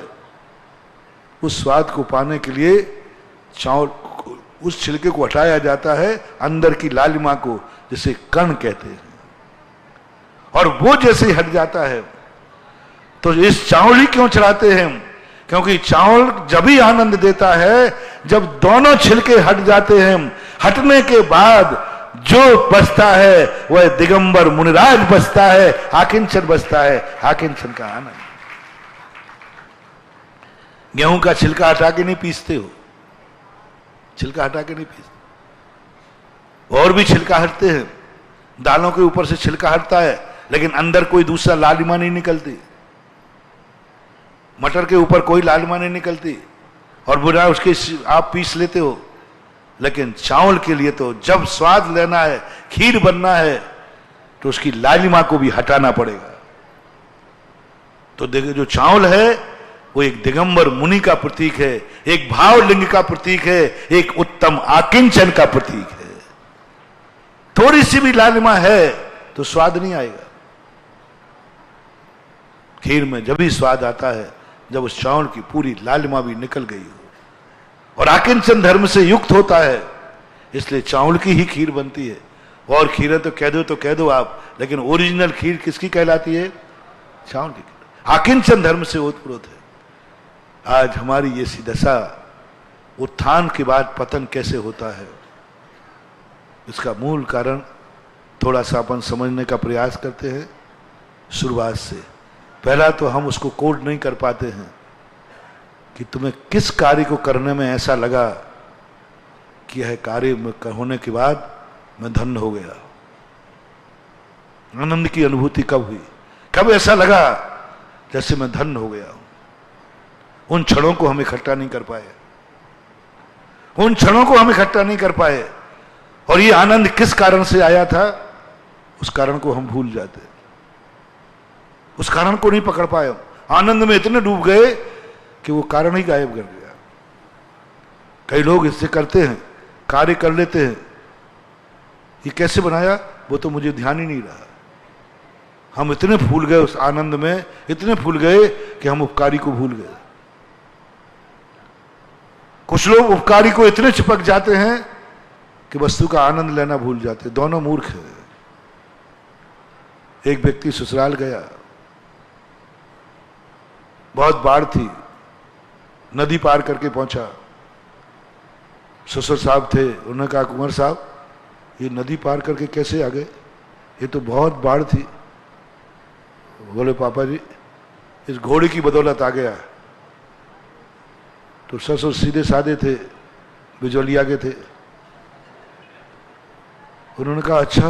S1: उस स्वाद को पाने के लिए चावल, उस छिलके को हटाया जाता है, अंदर की लालिमा को, जिसे कण कहते हैं। और वो जैसे ही हट जाता है तो इस चावल ही क्यों चढ़ाते हैं? क्योंकि चावल जब ही आनंद देता है जब दोनों छिलके हट जाते हैं। हटने के बाद जो बचता है वह दिगंबर मुनिराज बचता है, आकिंचन बचता है, आकिंचन का आनंद। गेहूं का छिलका हटा के नहीं पीसते हो, छिलका हटा के नहीं पीसते। और भी छिलका हटते हैं, दालों के ऊपर से छिलका हटता है लेकिन अंदर कोई दूसरा लालिमा नहीं निकलती। मटर के ऊपर कोई लालिमा नहीं निकलती और बुरा उसके आप पीस लेते हो। लेकिन चावल के लिए तो जब स्वाद लेना है, खीर बनना है, तो उसकी लालिमा को भी हटाना पड़ेगा। तो देखो, जो चावल है वो एक दिगंबर मुनि का प्रतीक है, एक भावलिंग का प्रतीक है, एक उत्तम आकिंचन का प्रतीक है। थोड़ी सी भी लालिमा है तो स्वाद नहीं आएगा। खीर में जब भी स्वाद आता है जब उस चावल की पूरी लालिमा भी निकल गई हो और आकिंचन धर्म से युक्त होता है, इसलिए चावल की ही खीर बनती है। और खीरें तो कह दो आप, लेकिन ओरिजिनल खीर किसकी कहलाती है? चावल की खीर, आकिंचन धर्म से ओतप्रोत है। आज हमारी ये सी दशा, उत्थान के बाद पतन कैसे होता है, इसका मूल कारण थोड़ा सा अपन समझने का प्रयास करते हैं शुरुआत से। पहला तो हम उसको कोड नहीं कर पाते हैं कि तुम्हें किस कार्य को करने में ऐसा लगा कि यह कार्य होने के बाद मैं धन्य हो गया। आनंद की अनुभूति कब हुई, कब ऐसा लगा जैसे मैं धन्य हो गया हूं। उन क्षणों को हम इकट्ठा नहीं कर पाए, उन क्षणों को हम इकट्ठा नहीं कर पाए। और ये आनंद किस कारण से आया था, उस कारण को हम भूल जाते, उस कारण को नहीं पकड़ पाए। आनंद में इतने डूब गए कि वो कारण ही गायब कर गया। कई लोग इससे करते हैं, कार्य कर लेते हैं, ये कैसे बनाया वो तो मुझे ध्यान ही नहीं रहा। हम इतने भूल गए उस आनंद में, इतने भूल गए कि हम उपकारी को भूल गए। कुछ लोग उपकारी को इतने चिपक जाते हैं कि वस्तु का आनंद लेना भूल जाते। दोनों मूर्ख हैं। एक व्यक्ति ससुराल गया, बहुत बाढ़ थी, नदी पार करके पहुंचा। ससुर साहब थे, उन्होंने कहा कुंवर साहब ये नदी पार करके कैसे आ गए, ये तो बहुत बाढ़ थी। बोले पापा जी इस घोड़े की बदौलत आ गया। तो ससुर सीधे साधे थे, बिजौलिया के थे। उन्होंने कहा अच्छा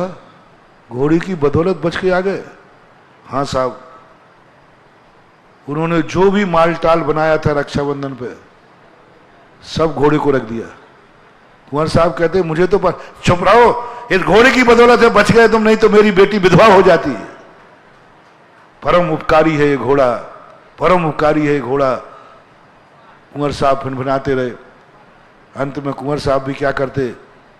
S1: घोड़े की बदौलत बच के आ गए? हाँ साहब। उन्होंने जो भी माल टाल बनाया था रक्षाबंधन पे सब घोड़े को रख दिया। कुंवर साहब कहते मुझे तो चुप रहो, इस घोड़े की बदौलत है बच गए तुम, नहीं तो मेरी बेटी विधवा हो जाती। परम उपकारी है ये घोड़ा, परम उपकारी है ये घोड़ा। कुंवर साहब फिनफिनाते रहे। अंत में कुंवर साहब भी क्या करते,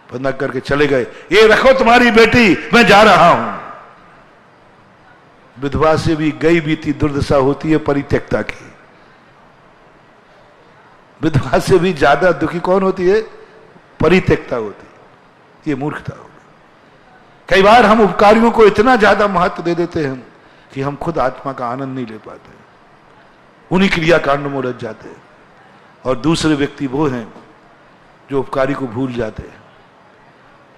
S1: बंधक करके चले गए। ये रखो तुम्हारी बेटी, मैं जा रहा हूं। विधवा से भी गई बीती दुर्दशा होती है परित्यक्ता की। विधवा से भी ज्यादा दुखी कौन होती है? परित्यक्ता होती है। ये मूर्खता होगी। कई बार हम उपकारियों को इतना ज्यादा महत्व दे देते हैं कि हम खुद आत्मा का आनंद नहीं ले पाते, उन्हीं क्रियाकांड में उलझ जाते हैं। और दूसरे व्यक्ति वो हैं जो उपकारी को भूल जाते हैं।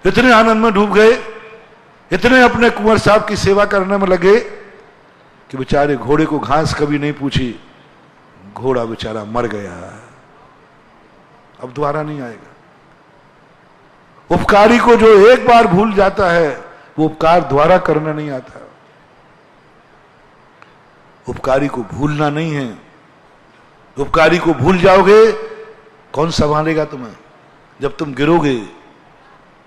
S1: इतने आनंद में डूब गए, इतने अपने कुंवर साहब की सेवा करने में लगे कि बेचारे घोड़े को घास कभी नहीं पूछी, घोड़ा बेचारा मर गया, अब दोबारा नहीं आएगा। उपकारी को जो एक बार भूल जाता है वो उपकार दोबारा करना नहीं आता। उपकारी को भूलना नहीं है। उपकारी को भूल जाओगे कौन संभालेगा तुम्हें? जब तुम गिरोगे।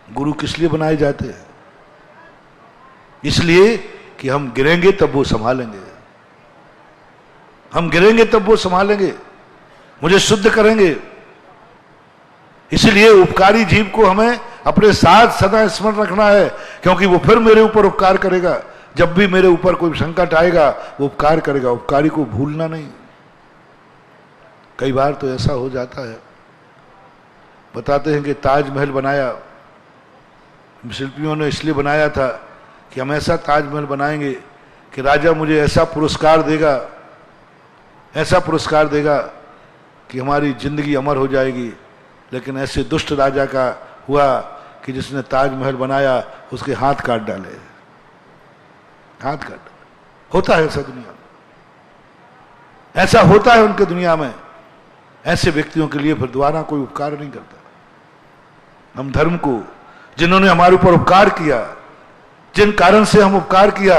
S1: गुरु किस लिए बनाए जाते हैं? इसलिए कि हम गिरेंगे तब वो संभालेंगे, हम गिरेंगे तब वो संभालेंगे, मुझे शुद्ध करेंगे। इसलिए उपकारी जीव को हमें अपने साथ सदा स्मरण रखना है, क्योंकि वो फिर मेरे ऊपर उपकार करेगा। जब भी मेरे ऊपर कोई संकट आएगा वो उपकार करेगा। उपकारी को भूलना नहीं। कई बार तो ऐसा हो जाता है, बताते हैं कि ताजमहल बनाया, शिल्पियों ने इसलिए बनाया था कि हम ऐसा ताजमहल बनाएंगे कि राजा मुझे ऐसा पुरस्कार देगा, ऐसा पुरस्कार देगा कि हमारी जिंदगी अमर हो जाएगी। लेकिन ऐसे दुष्ट राजा का हुआ कि जिसने ताजमहल बनाया उसके हाथ काट डाले, हाथ काट डाले। होता है ऐसा दुनिया में, ऐसा होता है उनके दुनिया में। ऐसे व्यक्तियों के लिए फिर दोबारा कोई उपकार नहीं करता। हम धर्म को, जिन्होंने हमारे ऊपर उपकार किया, जिन कारण से हम उपकार किया,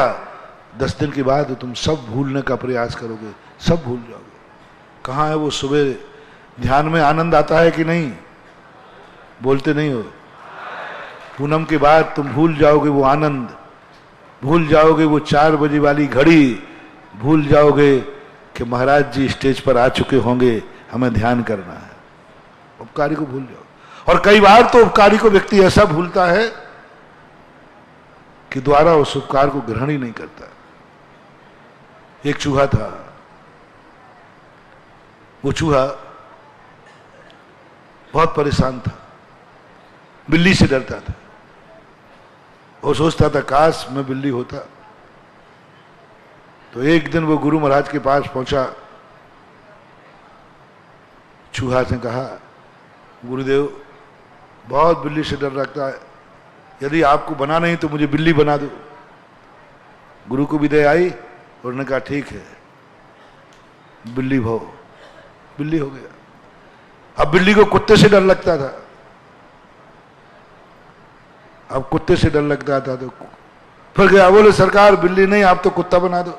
S1: 10 दिन के बाद तुम सब भूलने का प्रयास करोगे, सब भूल जाओगे। कहाँ है वो सुबह ध्यान में आनंद आता है कि नहीं? बोलते नहीं हो। पूनम के बाद तुम भूल जाओगे वो आनंद, भूल जाओगे वो 4 बजे वाली घड़ी, भूल जाओगे कि महाराज जी स्टेज पर आ चुके होंगे, हमें ध्यान करना है। उपकारी को भूल जाओ। और कई बार तो उपकारी को व्यक्ति ऐसा भूलता है कि द्वारा उस उपकार को ग्रहण ही नहीं करता। एक चूहा था, वो चूहा बहुत परेशान था, बिल्ली से डरता था और सोचता था काश मैं बिल्ली होता। तो एक दिन वो गुरु महाराज के पास पहुंचा, चूहा से कहा, गुरुदेव बहुत बिल्ली से डर लगता है, यदि आपको बना नहीं तो मुझे बिल्ली बना दो। गुरु को भी दया आई और उन्होंने कहा ठीक है, बिल्ली भव, बिल्ली हो गया। अब बिल्ली को कुत्ते से डर लगता था, अब कुत्ते से डर लगता था तो फिर गया, बोले सरकार बिल्ली नहीं आप तो कुत्ता बना दो।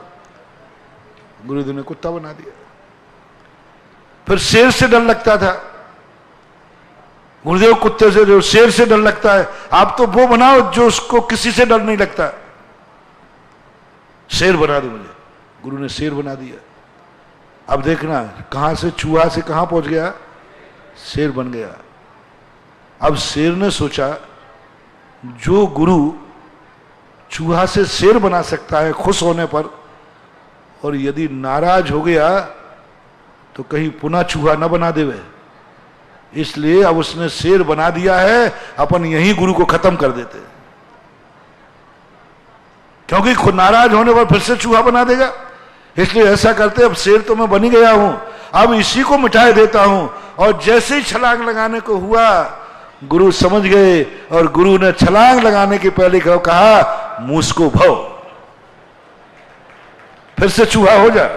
S1: गुरुदेव ने कुत्ता बना दिया। फिर शेर से डर लगता था, गुरुदेव कुत्ते से, जो शेर से डर लगता है, आप तो वो बनाओ जो उसको किसी से डर नहीं लगता, शेर बना दो मुझे। गुरु ने शेर बना दिया। अब देखना कहां से चूहा से कहां पहुंच गया, शेर बन गया। अब शेर ने सोचा जो गुरु चूहा से शेर बना सकता है खुश होने पर, और यदि नाराज हो गया तो कहीं पुनः चूहा न बना देवे, इसलिए अब उसने शेर बना दिया है। अपन यही गुरु को खत्म कर देते हैं, क्योंकि खुद नाराज होने पर फिर से चूहा बना देगा। इसलिए ऐसा करते, अब शेर तो मैं बन ही गया हूं, अब इसी को मिटाए देता हूं। और जैसे ही छलांग लगाने को हुआ, गुरु समझ गए और गुरु ने छलांग लगाने के पहले कहा मूस को भव, फिर से चूहा हो जा।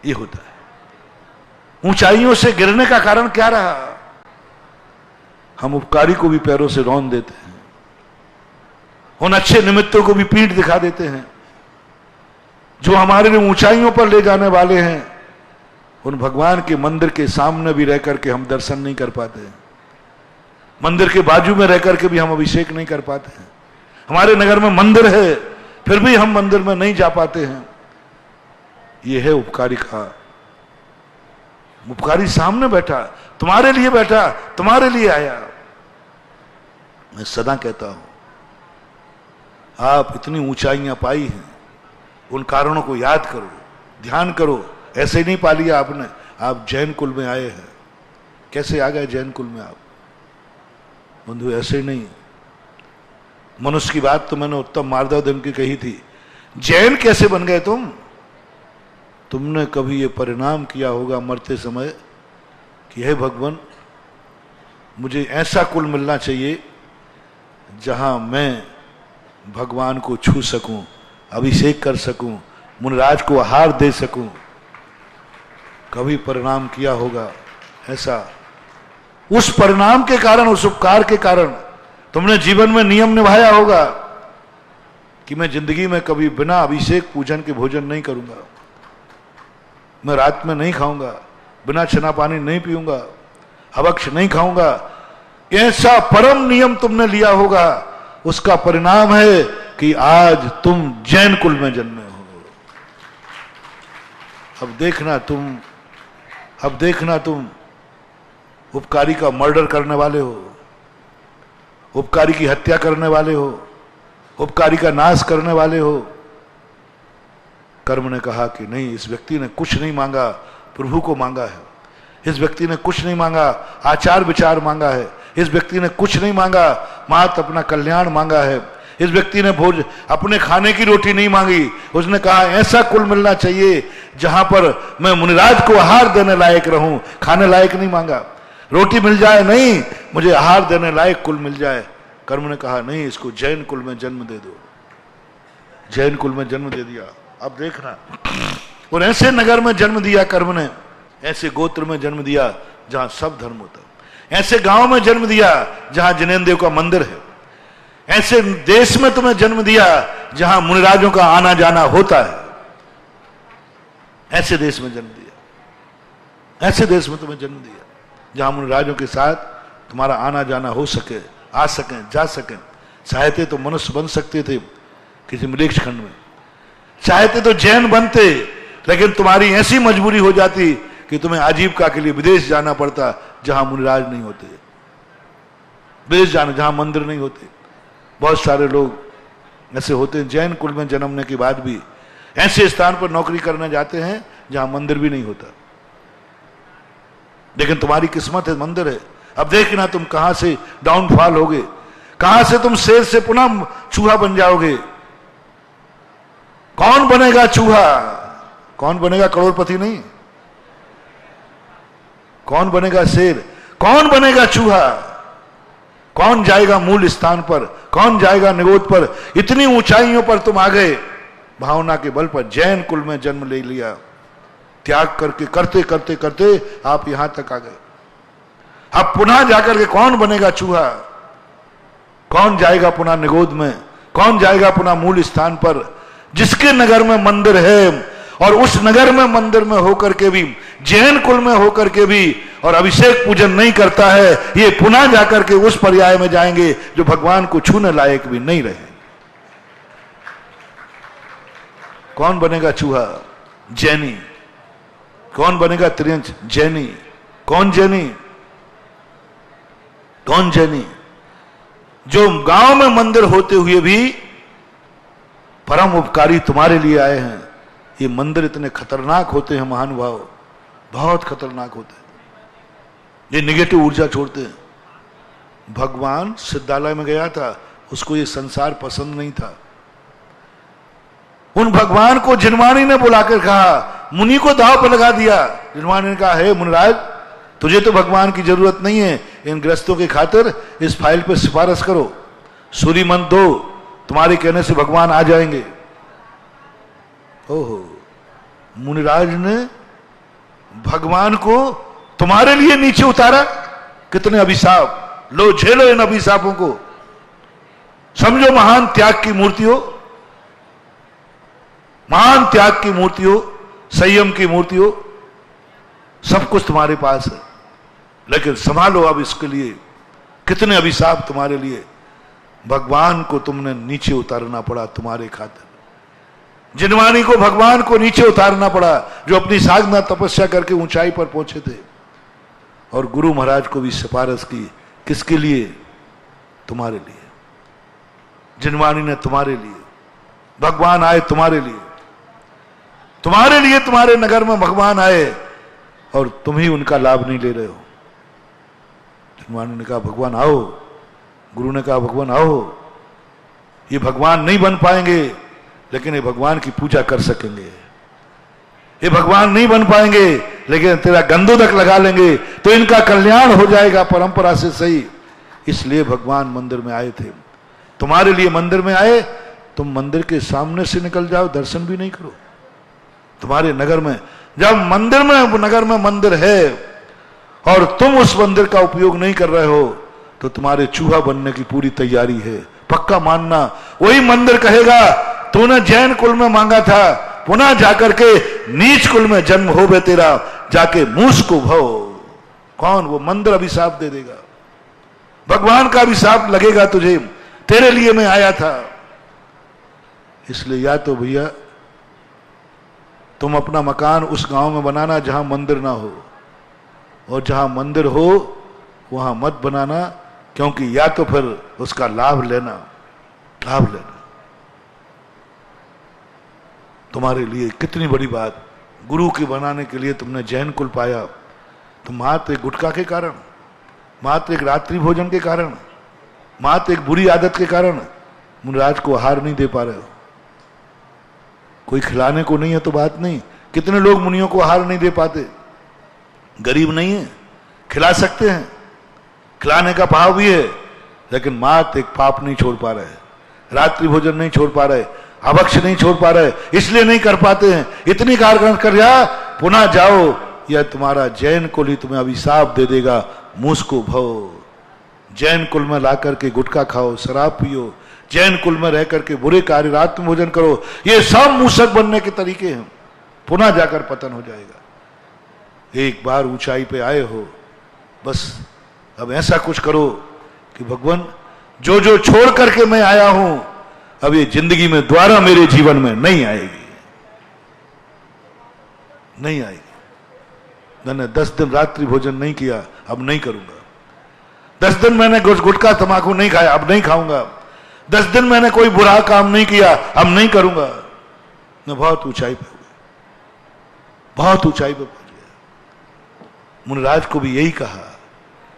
S1: ये होता है। ऊंचाइयों से गिरने का कारण क्या रहा? हम उपकारी को भी पैरों से रौंद देते हैं, उन अच्छे निमित्तों को भी पीठ दिखा देते हैं जो हमारे लिए ऊंचाइयों पर ले जाने वाले हैं। उन भगवान के मंदिर के सामने भी रह करके हम दर्शन नहीं कर पाते हैं, मंदिर के बाजू में रह करके भी हम अभिषेक नहीं कर पाते हैं। हमारे नगर में मंदिर है फिर भी हम मंदिर में नहीं जा पाते हैं। यह है उपकारी का। उपकारी सामने बैठा, तुम्हारे लिए बैठा, तुम्हारे लिए आया। मैं सदा कहता हूं, आप इतनी ऊंचाइयां पाई हैं, उन कारणों को याद करो, ध्यान करो। ऐसे ही नहीं पा लिया आपने, आप जैन कुल में आए हैं। कैसे आ गए जैन कुल में आप बंधु? ऐसे ही नहीं। मनुष्य की बात तो मैंने उत्तम माधव देव की कही थी, जैन कैसे बन गए तुम? तुमने कभी ये परिणाम किया होगा मरते समय कि हे भगवान, मुझे ऐसा कुल मिलना चाहिए जहां मैं भगवान को छू सकूं, अभिषेक कर सकूं, मुनिराज को आहार दे सकूं? कभी परिणाम किया होगा ऐसा? उस परिणाम के कारण, उस उपकार के कारण तुमने जीवन में नियम निभाया होगा कि मैं जिंदगी में कभी बिना अभिषेक पूजन के भोजन नहीं करूंगा, मैं रात में नहीं खाऊंगा, बिना छना पानी नहीं पीऊंगा, अभक्ष नहीं खाऊंगा। ऐसा परम नियम तुमने लिया होगा, उसका परिणाम है कि आज तुम जैन कुल में जन्मे हो। अब देखना तुम उपकारी का मर्डर करने वाले हो, उपकारी की हत्या करने वाले हो, उपकारी का नाश करने वाले हो। कर्म ने कहा कि नहीं, इस व्यक्ति ने कुछ नहीं मांगा, प्रभु को मांगा है। इस व्यक्ति ने कुछ नहीं मांगा, आचार विचार मांगा है। इस व्यक्ति ने कुछ नहीं मांगा, मात्र अपना कल्याण मांगा है। इस व्यक्ति ने भोज अपने खाने की रोटी नहीं मांगी, उसने कहा ऐसा कुल मिलना चाहिए जहां पर मैं मुनिराज को आहार देने लायक रहूं। खाने लायक नहीं मांगा, रोटी मिल जाए नहीं, मुझे आहार देने लायक कुल मिल जाए। कर्म ने कहा नहीं, इसको जैन कुल में जन्म दे दो। जैन कुल में जन्म दे दिया। अब देखना, और ऐसे नगर में जन्म दिया कर्म ने, ऐसे गोत्र में जन्म दिया जहां सब धर्म होता है। ऐसे गांव में जन्म दिया जहां जिनेन्द्र का मंदिर है। ऐसे देश में तुम्हें जन्म दिया जहां मुनिराजों का आना जाना होता है। ऐसे देश में जन्म दिया, ऐसे देश में तुम्हें जन्म दिया जहां मुनिराजों के साथ तुम्हारा आना जाना हो सके, आ सके, जा सके। चाहते तो मनुष्य बन सकते थे किसी मृक्ष खंड में, चाहते तो जैन बनते, लेकिन तुम्हारी ऐसी मजबूरी हो जाती कि तुम्हें आजीविका के लिए विदेश जाना पड़ता जहां मुनिराज नहीं होते, विदेश जाना जहां मंदिर नहीं होते। बहुत सारे लोग ऐसे होते हैं, जैन कुल में जन्मने के बाद भी ऐसे स्थान पर नौकरी करने जाते हैं जहां मंदिर भी नहीं होता। लेकिन तुम्हारी किस्मत है, मंदिर है। अब देखना तुम कहां से डाउनफॉल होगे, कहां से तुम शेर से पुनः चूहा बन जाओगे। कौन बनेगा चूहा? कौन बनेगा करोड़पति? नहीं, कौन बनेगा शेर? कौन बनेगा चूहा? कौन जाएगा मूल स्थान पर? कौन जाएगा निगोद पर? इतनी ऊंचाइयों पर तुम आ गए भावना के बल पर। जैन कुल में जन्म ले लिया, त्याग करके करते करते करते आप यहां तक आ गए। अब पुनः जाकर के कौन बनेगा चूहा? कौन जाएगा पुनः निगोद में? कौन जाएगा पुनः मूल स्थान पर जिसके नगर में मंदिर है? और उस नगर में मंदिर में होकर के भी, जैन कुल में होकर के भी और अभिषेक पूजन नहीं करता है, ये पुनः जाकर के उस पर्याय में जाएंगे जो भगवान को छूने लायक भी नहीं रहे। कौन बनेगा चूहा? जैनी। कौन बनेगा त्रियंच? जैनी। कौन जैनी? कौन जैनी? जो गांव में मंदिर होते हुए भी परम उपकारी तुम्हारे लिए आए हैं। ये मंदिर इतने खतरनाक होते हैं महानुभाव, बहुत खतरनाक होते हैं। ये निगेटिव ऊर्जा छोड़ते हैं। भगवान सिद्धालय में गया था, उसको ये संसार पसंद नहीं था। उन भगवान को जिनवाणी ने बुलाकर कहा, मुनि को दांव पर लगा दिया। जिनवाणी ने कहा, हे मुनिराज, तुझे तो भगवान की जरूरत नहीं है, इन ग्रस्तों की खातिर इस फाइल पर सिफारिश करो, सूर्य मंत्र दो, तुम्हारे कहने से भगवान आ जाएंगे। ओहो, मुनिराज ने भगवान को तुम्हारे लिए नीचे उतारा। कितने अभिशाप! लो, झेलो इन अभिशापों को। समझो महान त्याग की मूर्ति हो, महान त्याग की मूर्ति हो, संयम की मूर्ति हो। सब कुछ तुम्हारे पास है, लेकिन संभालो अब इसके लिए। कितने अभिशाप तुम्हारे लिए। भगवान को तुमने नीचे उतारना पड़ा तुम्हारे खातिर। जिनवाणी को भगवान को नीचे उतारना पड़ा, जो अपनी साधना तपस्या करके ऊंचाई पर पहुंचे थे। और गुरु महाराज को भी सिफारिश की। किसके लिए? तुम्हारे लिए। जिनवाणी ने तुम्हारे लिए, भगवान आए तुम्हारे लिए, तुम्हारे लिए। तुम्हारे नगर में भगवान आए और तुम ही उनका लाभ नहीं ले रहे हो। जिनवाणी ने कहा, भगवान आओ। गुरु ने कहा, भगवान आओ। ये भगवान नहीं बन पाएंगे, लेकिन ये भगवान की पूजा कर सकेंगे। ये भगवान नहीं बन पाएंगे, लेकिन तेरा गंधोदक लगा लेंगे तो इनका कल्याण हो जाएगा परंपरा से सही। इसलिए भगवान मंदिर में आए थे। तुम्हारे लिए मंदिर में आए, तुम मंदिर के सामने से निकल जाओ, दर्शन भी नहीं करो। तुम्हारे नगर में, जब मंदिर में नगर में मंदिर है और तुम उस मंदिर का उपयोग नहीं कर रहे हो, तो तुम्हारे चूहा बनने की पूरी तैयारी है। पक्का मानना, वही मंदिर कहेगा तूने जैन कुल में मांगा था, पुनः जाकर के नीच कुल में जन्म हो बे तेरा, जाके मूस को भव। कौन? वो मंदिर अभिशाप दे देगा। भगवान का अभिशाप लगेगा तुझे, तेरे लिए मैं आया था। इसलिए या तो भैया तुम अपना मकान उस गांव में बनाना जहां मंदिर ना हो, और जहां मंदिर हो वहां मत बनाना, क्योंकि या तो फिर उसका लाभ लेना। तुम्हारे लिए कितनी बड़ी बात, गुरु के बनाने के लिए तुमने जैन कुल पाया, तो मात्र एक गुटखा के कारण, मात्र एक रात्रि भोजन के कारण, मात्र एक बुरी आदत के कारण मुनिराज को आहार नहीं दे पा रहे हो। कोई खिलाने को नहीं है तो बात नहीं, कितने लोग मुनियों को आहार नहीं दे पाते, गरीब नहीं है, खिला सकते हैं, खिलाने का भाव भी है, लेकिन मात्र एक पाप नहीं छोड़ पा रहे, रात्रि भोजन नहीं छोड़ पा रहे, अभक्ष नहीं छोड़ पा रहे, इसलिए नहीं कर पाते हैं। इतनी कारगर कर जा, पुनः जाओ, यह तुम्हारा जैन कुल ही तुम्हें अभिशाप दे देगा, मूस को भव। जैन कुल में ला करके गुटखा खाओ, शराब पियो, जैन कुल में रह करके बुरे कार्य, रात्रि भोजन करो, ये सब मूसक बनने के तरीके हैं, पुनः जाकर पतन हो जाएगा। एक बार ऊंचाई पे आए हो, बस अब ऐसा कुछ करो कि भगवान जो जो छोड़ करके मैं आया हूं, अब ये जिंदगी में दोबारा मेरे जीवन में नहीं आएगी, नहीं आएगी। मैंने 10 दिन रात्रि भोजन नहीं किया, अब नहीं करूंगा। 10 दिन मैंने गुटखा तंबाकू नहीं खाया, अब नहीं खाऊंगा। 10 दिन मैंने कोई बुरा काम नहीं किया, अब नहीं करूंगा। मैं बहुत ऊंचाई पे हुआ, बहुत ऊंचाई पे पहुंच गया। मुनिराज को भी यही कहा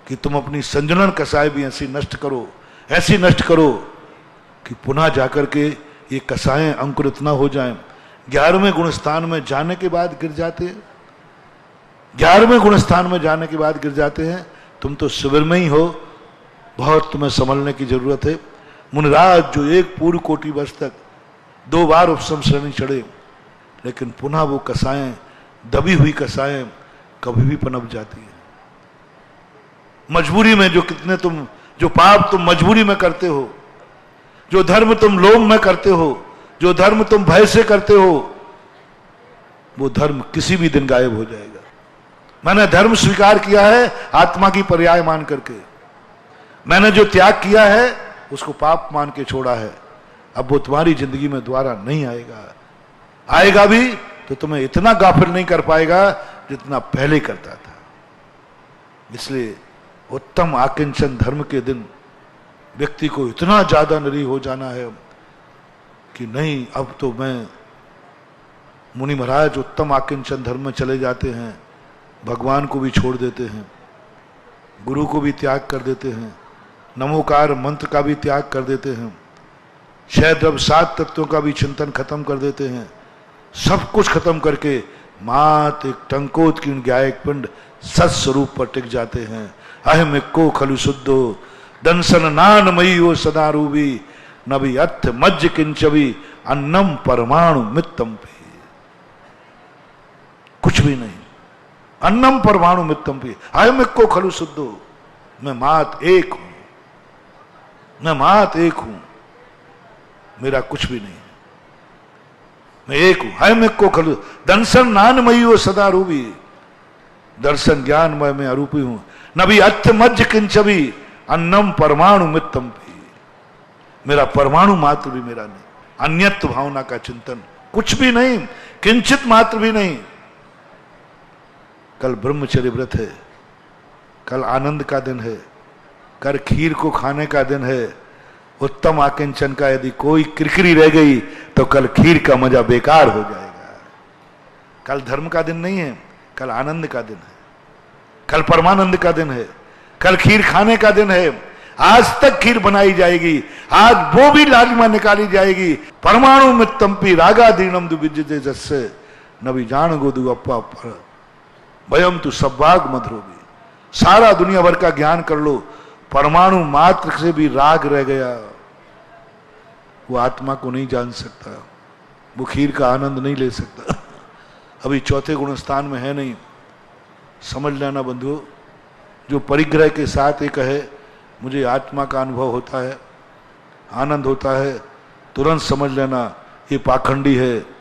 S1: कि तुम अपनी संजनन कसाय भी ऐसी नष्ट करो, ऐसी नष्ट करो कि पुनः जाकर के ये कसाएं अंकुरित ना हो जाएं। 11वें गुणस्थान में जाने के बाद गिर जाते हैं, 11वें गुणस्थान में जाने के बाद गिर जाते हैं। तुम तो शिविर में ही हो, बहुत तुम्हें संभलने की जरूरत है। मुनिराज जो एक पूर्व कोटि वर्ष तक 2 बार उपशम श्रेणी चढ़े, लेकिन पुनः वो कसाएं, दबी हुई कसाएं कभी भी पनप जाती है। मजबूरी में जो पाप तुम मजबूरी में करते हो, जो धर्म तुम लोभ में करते हो, जो धर्म तुम भय से करते हो, वो धर्म किसी भी दिन गायब हो जाएगा। मैंने धर्म स्वीकार किया है आत्मा की पर्याय मान करके, मैंने जो त्याग किया है उसको पाप मान के छोड़ा है। अब वो तुम्हारी जिंदगी में दोबारा नहीं आएगा, आएगा भी तो तुम्हें इतना गाफिल नहीं कर पाएगा जितना पहले करता था। इसलिए उत्तम आकिंचन धर्म के दिन व्यक्ति को इतना ज्यादा निरीह हो जाना है कि नहीं, अब तो मैं, मुनि महाराज उत्तम आकिंचन धर्म में चले जाते हैं, भगवान को भी छोड़ देते हैं, गुरु को भी त्याग कर देते हैं, नमोकार मंत्र का भी त्याग कर देते हैं, शहद्रव 7 तत्वों का भी चिंतन खत्म कर देते हैं। सब कुछ खत्म करके मात एक टंकोत की ज्ञायक पिंड सत्स्वरूप पर टिक जाते हैं। अहम को खलु शुद्धो दंसन नान मई ओ सदा रूबी नबी अर्थ मज्ज किंचवी अन्नम परमाणु मित्तम पे। कुछ भी नहीं, अन्नम परमाणु मित्तम पे। अहम को खलु शुद्धो, मैं मात एक हूं, मैं मात एक हूं, मेरा कुछ भी नहीं, मैं एक हूं। अहम को खलु दंसन नान मई ओ सदा रूबी, दर्शन ज्ञानमय में अरूपी हूं। नबी अर्थ मज्ज किंचवी अन्नम परमाणु मित्तम भी, मेरा परमाणु मात्र भी मेरा नहीं, अन्यत्व भावना का चिंतन कुछ भी नहीं, किंचित मात्र भी नहीं। कल ब्रह्मचर्य व्रत है, कल आनंद का दिन है, कल खीर को खाने का दिन है। उत्तम आकिंचन का यदि कोई किरकिरी रह गई तो कल खीर का मजा बेकार हो जाएगा। कल धर्म का दिन नहीं है, कल आनंद का दिन है, कल परमानंद का दिन है, कल खीर खाने का दिन है। आज तक खीर बनाई जाएगी, आज वो भी लालिमा निकाली जाएगी। परमाणु मित्तम्पि रागा दीनम दुविजते जस्से न भी जान गोदू अप्पा पर भयम तू सब्बाग मधुरोगी। सारा दुनिया भर का ज्ञान कर लो, परमाणु मात्र से भी राग रह गया, वो आत्मा को नहीं जान सकता, वो खीर का आनंद नहीं ले सकता। अभी चौथे गुण स्थान में है नहीं, समझ लेना बंधुओं। जो परिग्रह के साथ एक है, मुझे आत्मा का अनुभव होता है, आनंद होता है, तुरंत समझ लेना ये पाखंडी है,